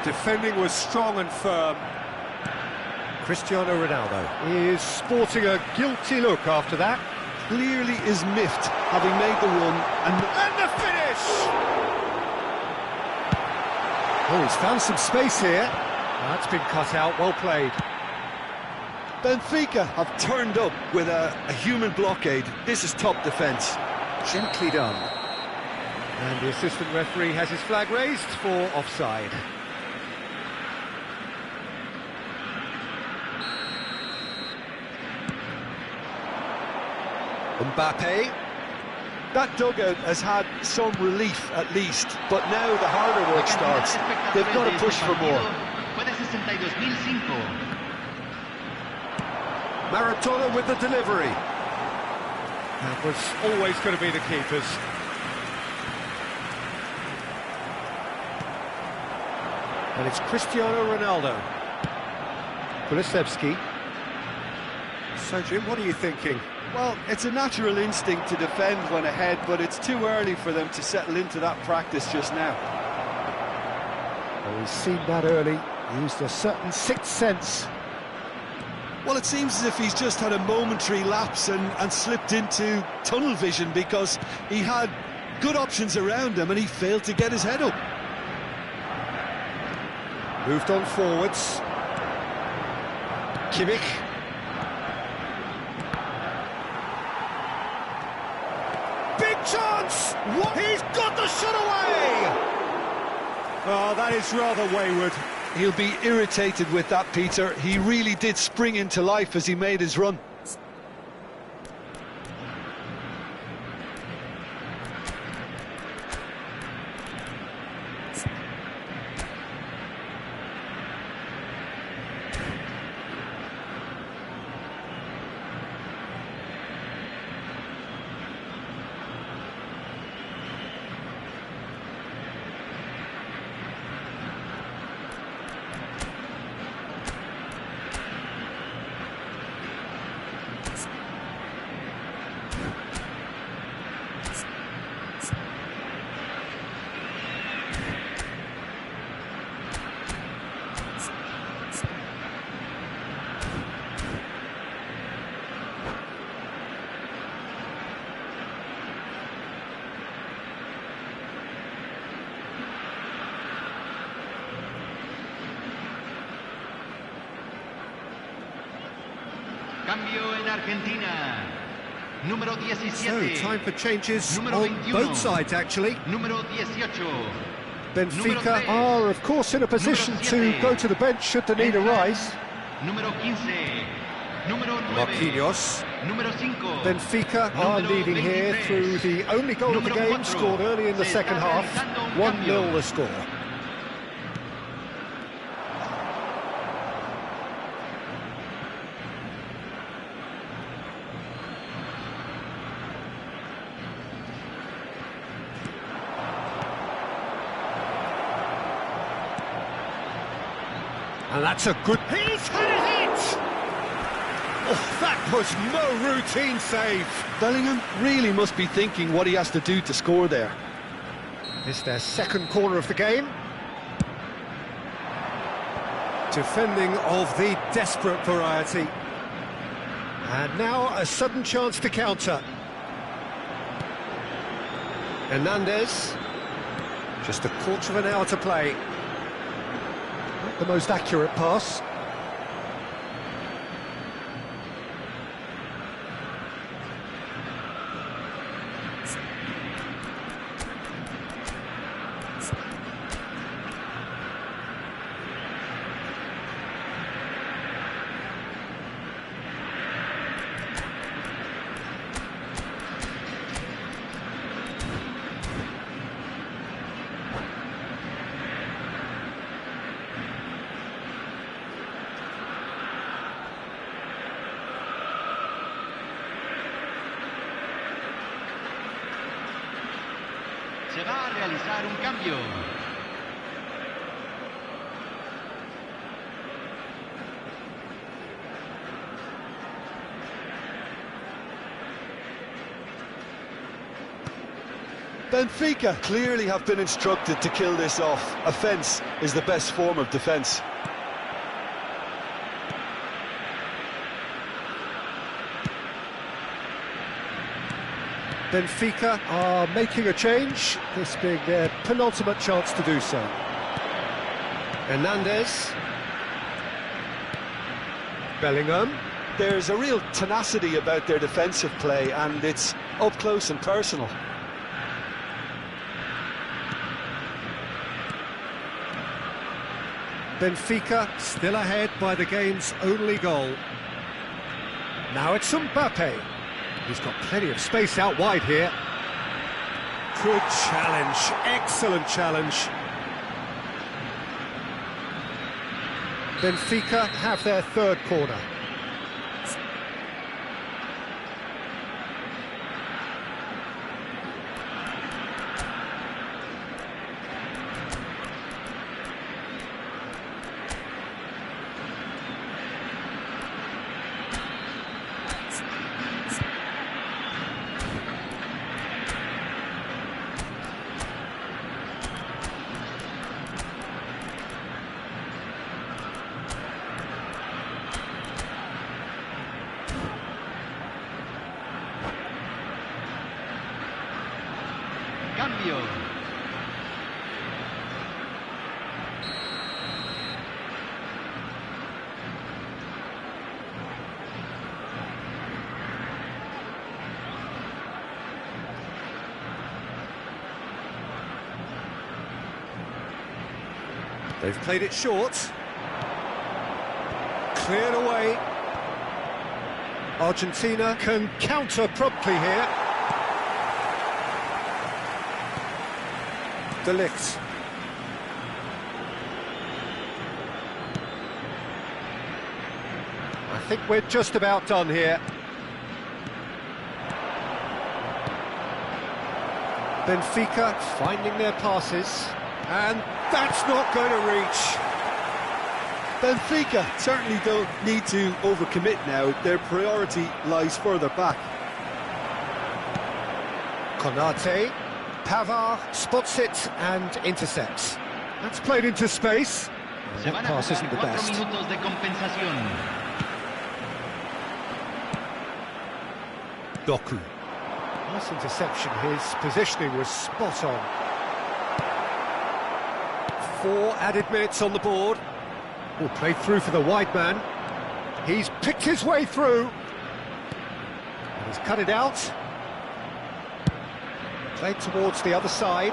Defending was strong and firm. Cristiano Ronaldo is sporting a guilty look after that. Clearly is miffed, having made the run, And the finish! Oh, he's found some space here. That's been cut out, well played. Benfica have turned up with a human blockade. This is top defence. Gently done. And the assistant referee has his flag raised for offside. Mbappe. That dugout has had some relief at least, but now the harder work starts. They've got to push for more. Maradona with the delivery. That was always going to be the keepers. And it's Cristiano Ronaldo. Kulusevski. So, Jim, what are you thinking? Well, it's a natural instinct to defend when ahead, but it's too early for them to settle into that practice just now. Well, we've seen that early, used a certain sixth sense. Well, it seems as if he's just had a momentary lapse and slipped into tunnel vision, because he had good options around him and he failed to get his head up. Moved on forwards. Kimmich. Big chance! What? He's got the shot away! Oh, that is rather wayward. He'll be irritated with that, Peter. He really did spring into life as he made his run. Cambio en Argentina. Número 17. So, time for changes Número on 21. both sides, actually. Número 18. Benfica are, of course, in a position to go to the bench should the need arise. Número 15. Número 9. Marquinhos. Número 5. Benfica are Número leading here 23. through the only goal of the Número game, 4. scored early in the Se second está half. realizando un 1-0 cambio. the score. And that's a good... He's had a hit! Oh, that was no routine save. Bellingham really must be thinking what he has to do to score there. It's their second corner of the game. Defending of the desperate variety. And now a sudden chance to counter. Hernandez. Just a quarter of an hour to play. Not the most accurate pass. Se va a realizar un cambio. Benfica clearly have been instructed to kill this off. Offence is the best form of defence. Benfica are making a change, this being their penultimate chance to do so. Hernandez. Bellingham. There's a real tenacity about their defensive play, and it's up close and personal. Benfica still ahead by the game's only goal. Now it's Mbappe. He's got plenty of space out wide here. Good challenge, excellent challenge. Benfica have their third corner. Cambio. They've played it short. Cleared away. Argentina can counter promptly here. De Ligt. I think we're just about done here. Benfica finding their passes, and that's not going to reach. Benfica certainly don't need to overcommit now. Their priority lies further back. Konate. Pavard spots it and intercepts. That's played into space. That pass isn't the best. Doku. Nice interception. His positioning was spot on. 4 added minutes on the board. Oh, played through for the wide man. He's picked his way through. And he's cut it out. Played towards the other side.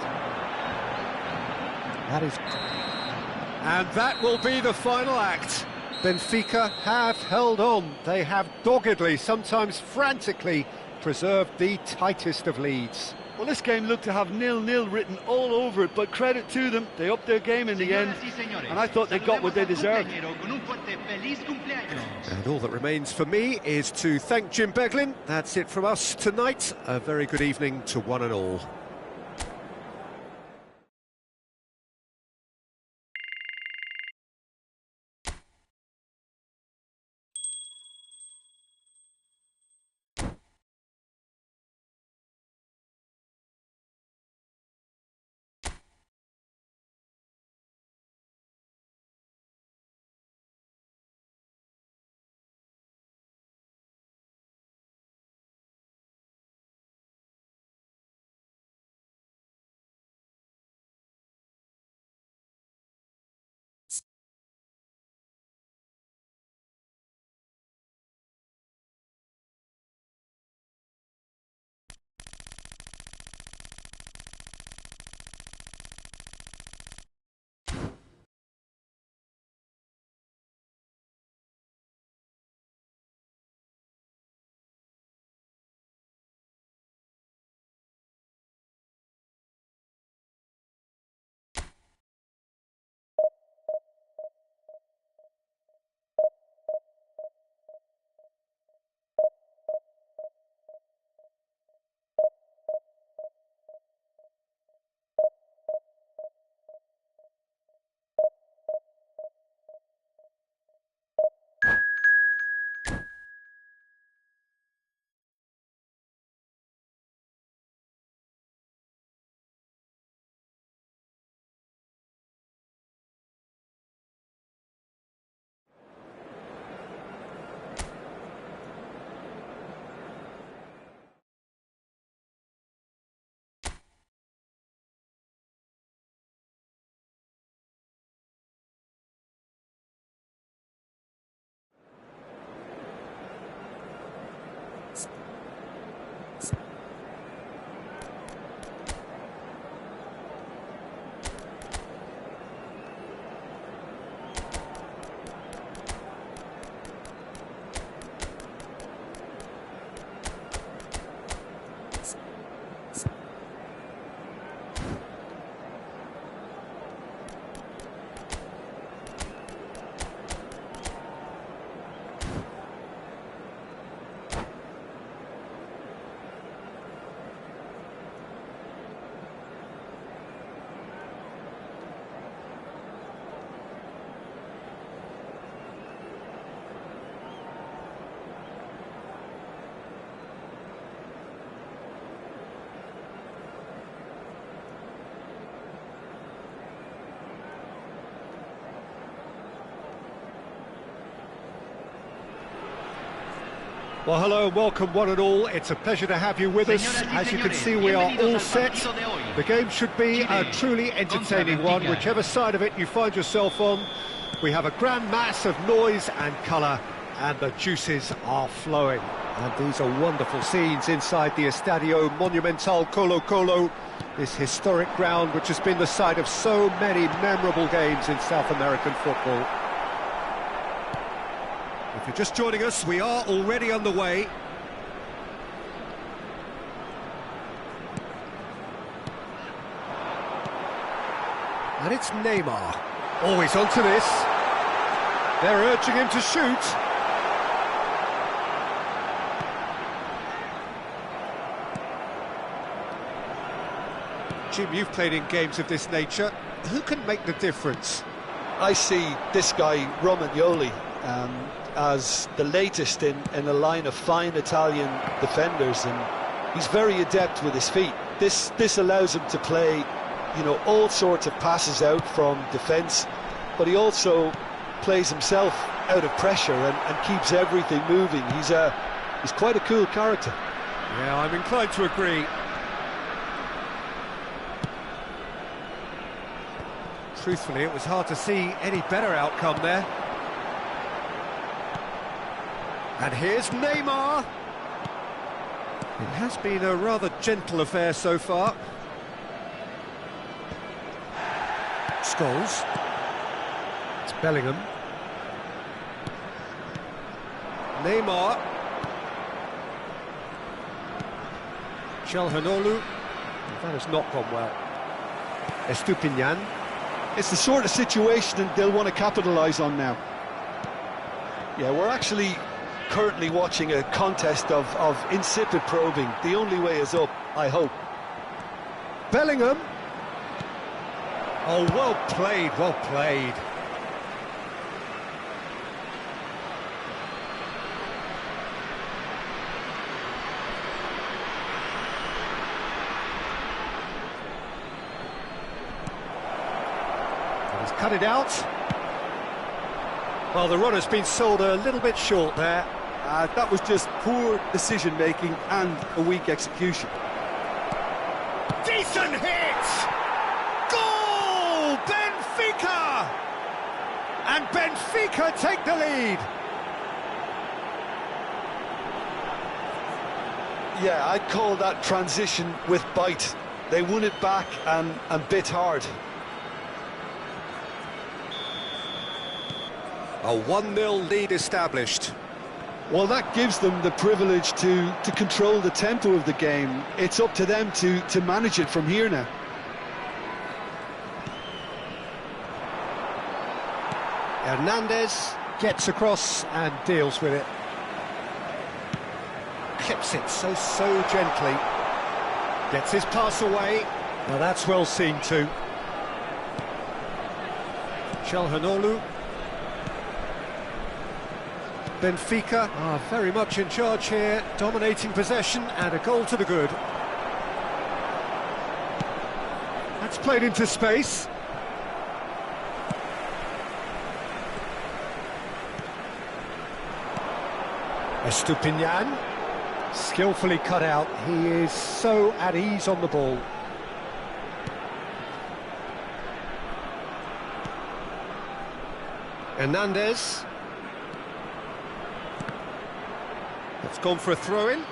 And that will be the final act. Benfica have held on. They have doggedly, sometimes frantically, preserved the tightest of leads. Well, this game looked to have 0-0 written all over it, but credit to them, they upped their game in the end, and I thought they got what they deserved. And all that remains for me is to thank Jim Beglin. That's it from us tonight. A very good evening to one and all. Well, hello and welcome one and all. It's a pleasure to have you with us. As you can see, we are all set. The game should be a truly entertaining one, whichever side of it you find yourself on. We have a grand mass of noise and colour, and the juices are flowing. And these are wonderful scenes inside the Estadio Monumental Colo-Colo, this historic ground which has been the site of so many memorable games in South American football. If you're just joining us, we are already underway. And it's Neymar. Always onto this. They're urging him to shoot. Jim, you've played in games of this nature. Who can make the difference? I see this guy, Romagnoli, as the latest in a line of fine Italian defenders, and he's very adept with his feet. This allows him to play, you know, all sorts of passes out from defence, but he also plays himself out of pressure and keeps everything moving. He's quite a cool character. Yeah, I'm inclined to agree. Truthfully, it was hard to see any better outcome there. And here's Neymar. It has been a rather gentle affair so far. Scholes. It's Bellingham. Neymar. Calhanoglu. That has not gone well. Estupinian. It's the sort of situation they'll want to capitalise on now. Yeah, we're actually currently watching a contest of insipid probing. The only way is up, I hope. Bellingham. Oh, well played, well played. And he's cut it out. Well, the runner's been sold a little bit short there. That was just poor decision-making and a weak execution. Decent hit! Goal! Benfica! And Benfica take the lead. Yeah, I'd call that transition with bite. They won it back and bit hard. A 1-0 lead established. Well, that gives them the privilege to control the tempo of the game. It's up to them to manage it from here now. Hernandez gets across and deals with it. Clips it so gently. Gets his pass away. Now that's well seen too. Calhanoglu. Benfica are very much in charge here, dominating possession and a goal to the good. That's played into space. Estupinian, skillfully cut out. He is so at ease on the ball. Hernandez. It's gone for a throw-in.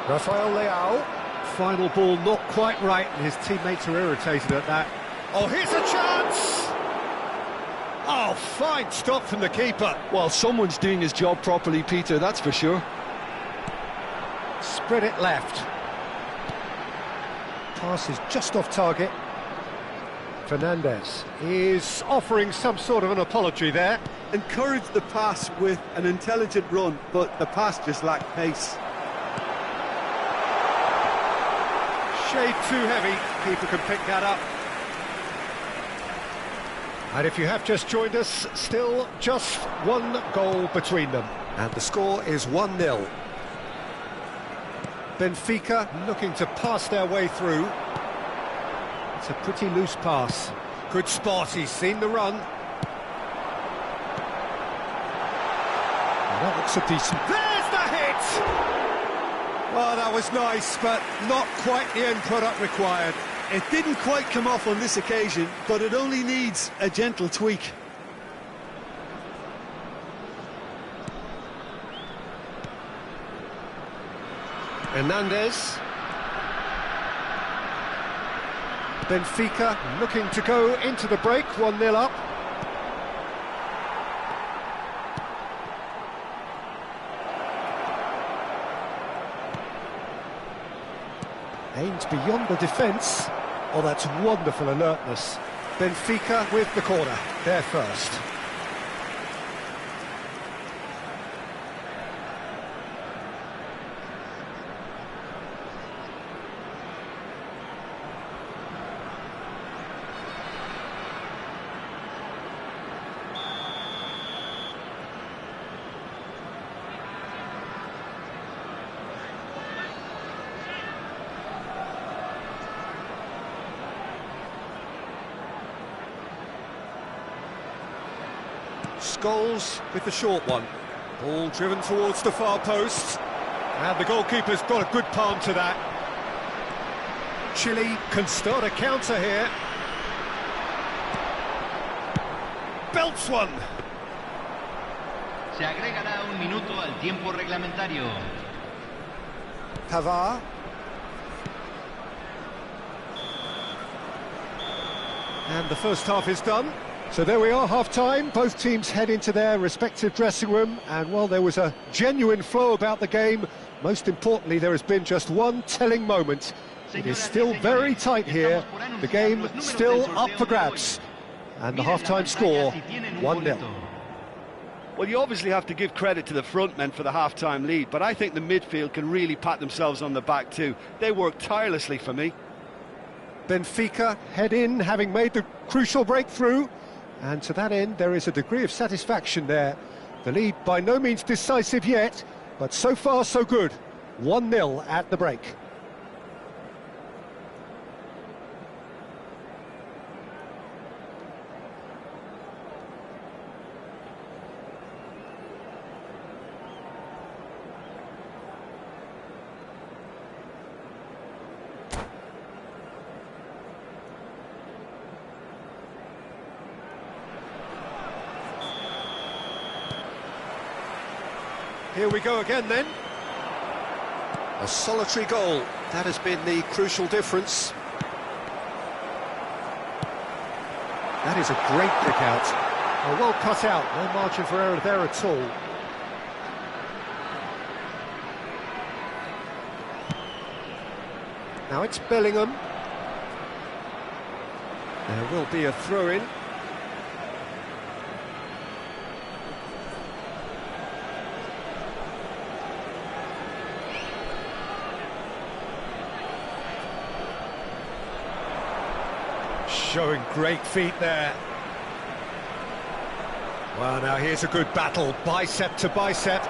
Rafael Leao. Final ball not quite right, and his teammates are irritated at that. Oh, here's a chance! Oh, fine stop from the keeper. Well, someone's doing his job properly, Peter, that's for sure. Spread it left. Pass is just off target. Fernandez is offering some sort of an apology there. Encouraged the pass with an intelligent run, but the pass just lacked pace. Shade too heavy. Keeper can pick that up. And if you have just joined us, still just one goal between them. And the score is 1-0. Benfica looking to pass their way through. It's a pretty loose pass. Good spot, he's seen the run. That looks a decent... There's the hit! Well, that was nice, but not quite the end product required. It didn't quite come off on this occasion, but it only needs a gentle tweak. Hernandez. Benfica looking to go into the break, 1-0 up. Aimed beyond the defence. Oh, that's wonderful alertness. Benfica with the corner, they're first. Scholes with the short one. Ball driven towards the far post. And the goalkeeper's got a good palm to that. Chile can start a counter here. Belts one. Se agregará un minuto al tiempo reglamentario. Pavard. And the first half is done. So there we are, half-time. Both teams head into their respective dressing room, and while there was a genuine flow about the game, most importantly, there has been just one telling moment. It is still very tight here. The game still up for grabs. And the half-time score, 1-0. Well, you obviously have to give credit to the front men for the half-time lead, but I think the midfield can really pat themselves on the back too. They worked tirelessly for me. Benfica head in, having made the crucial breakthrough. And to that end, there is a degree of satisfaction there. The lead by no means decisive yet, but so far so good. 1-0 at the break. Here we go again then. A solitary goal. That has been the crucial difference. That is a great kick out. Oh, well cut out. No margin for error there at all. Now it's Bellingham. There will be a throw-in. Showing great feet there. Well, now here's a good battle, bicep to bicep.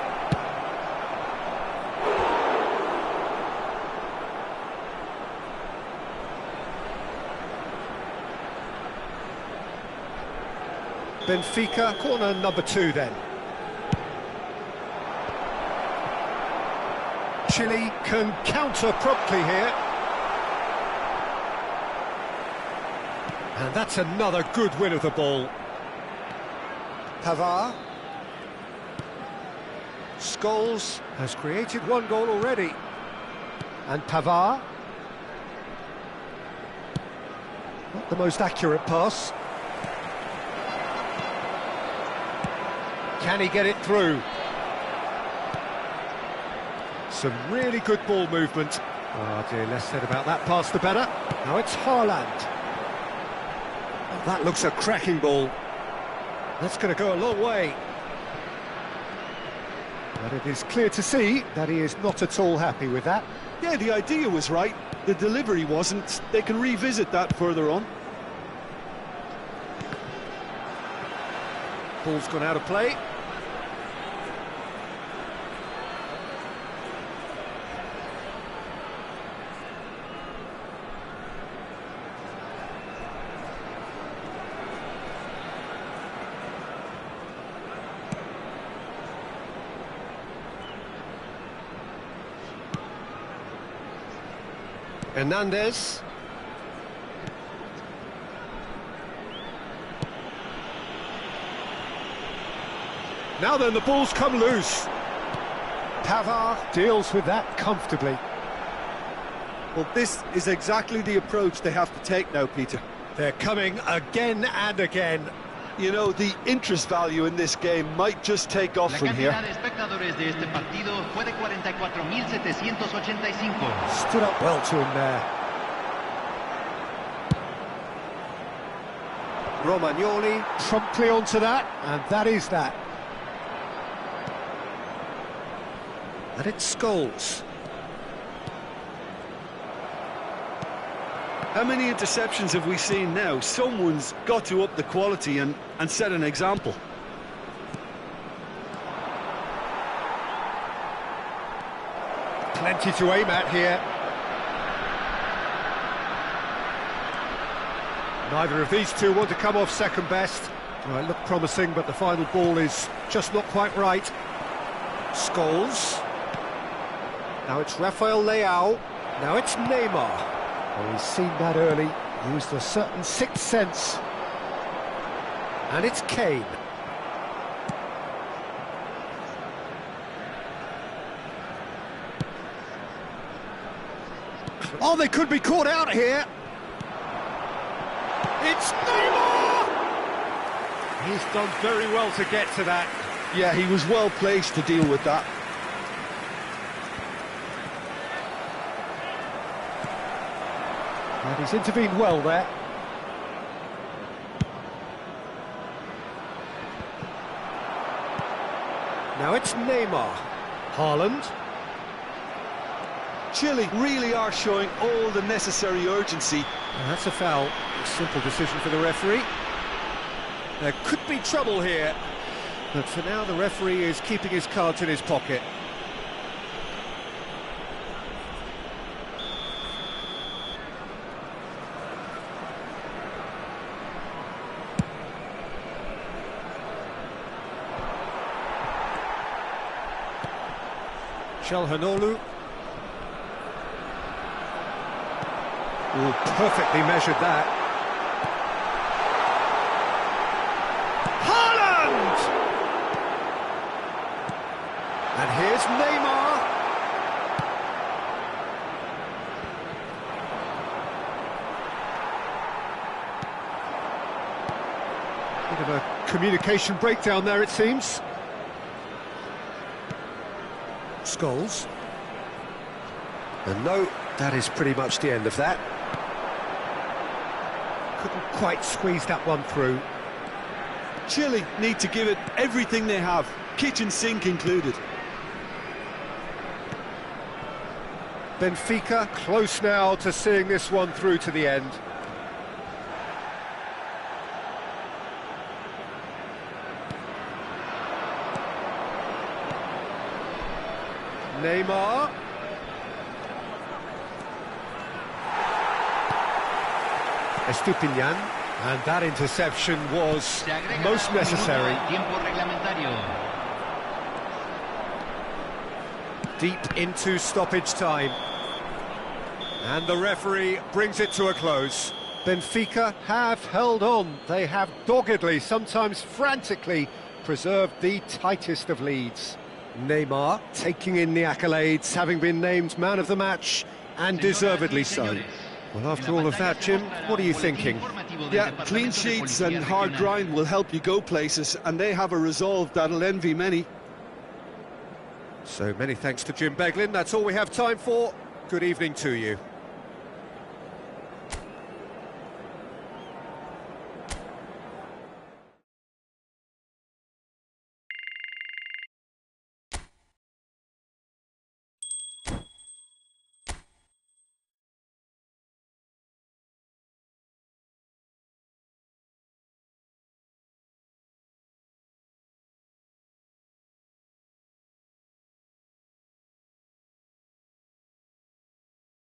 Benfica, corner number 2 then. Chile can counter promptly here. And that's another good win of the ball. Pavard. Scholes has created one goal already. And Pavard. Not the most accurate pass. Can he get it through? Some really good ball movement. Oh dear, less said about that pass the better. Now it's Haaland. Oh, that looks a cracking ball. That's going to go a long way. But it is clear to see that he is not at all happy with that. Yeah, the idea was right. The delivery wasn't. They can revisit that further on. Ball's gone out of play. Hernandez. Now then, the ball's come loose. Pavard deals with that comfortably. Well, this is exactly the approach they have to take now, Peter. They're coming again and again. You know, the interest value in this game might just take off from here. La cantidad de espectadores de este partido fue de 44.785. Stood up well to him there. Romagnoli promptly onto that, and that is that. And it's Scholes. How many interceptions have we seen now? Someone's got to up the quality and set an example. Plenty to aim at here. Neither of these two want to come off second best. Well, it looked promising, but the final ball is just not quite right. Scholes. Now it's Rafael Leao. Now it's Neymar. Well, he's seen that early, used a certain sixth sense. And it's Kane. Oh, they could be caught out here. It's Neymar! He's done very well to get to that. Yeah, he was well placed to deal with that. And he's intervened well there. Now it's Neymar. Haaland. Chile really are showing all the necessary urgency. And that's a foul. A simple decision for the referee. There could be trouble here. But for now, the referee is keeping his cards in his pocket. Calhanoglu. Oh, perfectly measured that. Haaland! And here's Neymar. Bit of a communication breakdown there, it seems. Scholes. And no, that is pretty much the end of that. Couldn't quite squeeze that one through. Chile need to give it everything they have, kitchen sink included. Benfica close now to seeing this one through to the end. Neymar. Estupiñán. And that interception was most necessary. Deep into stoppage time. And the referee brings it to a close. Benfica have held on. They have doggedly, sometimes frantically, preserved the tightest of leads. Neymar taking in the accolades, having been named man of the match, and deservedly so. Well, after all of that, Jim, what are you thinking? Yeah, clean sheets and hard grind will help you go places, and they have a resolve that'll envy many. So many thanks to Jim Beglin. That's all we have time for. Good evening to you.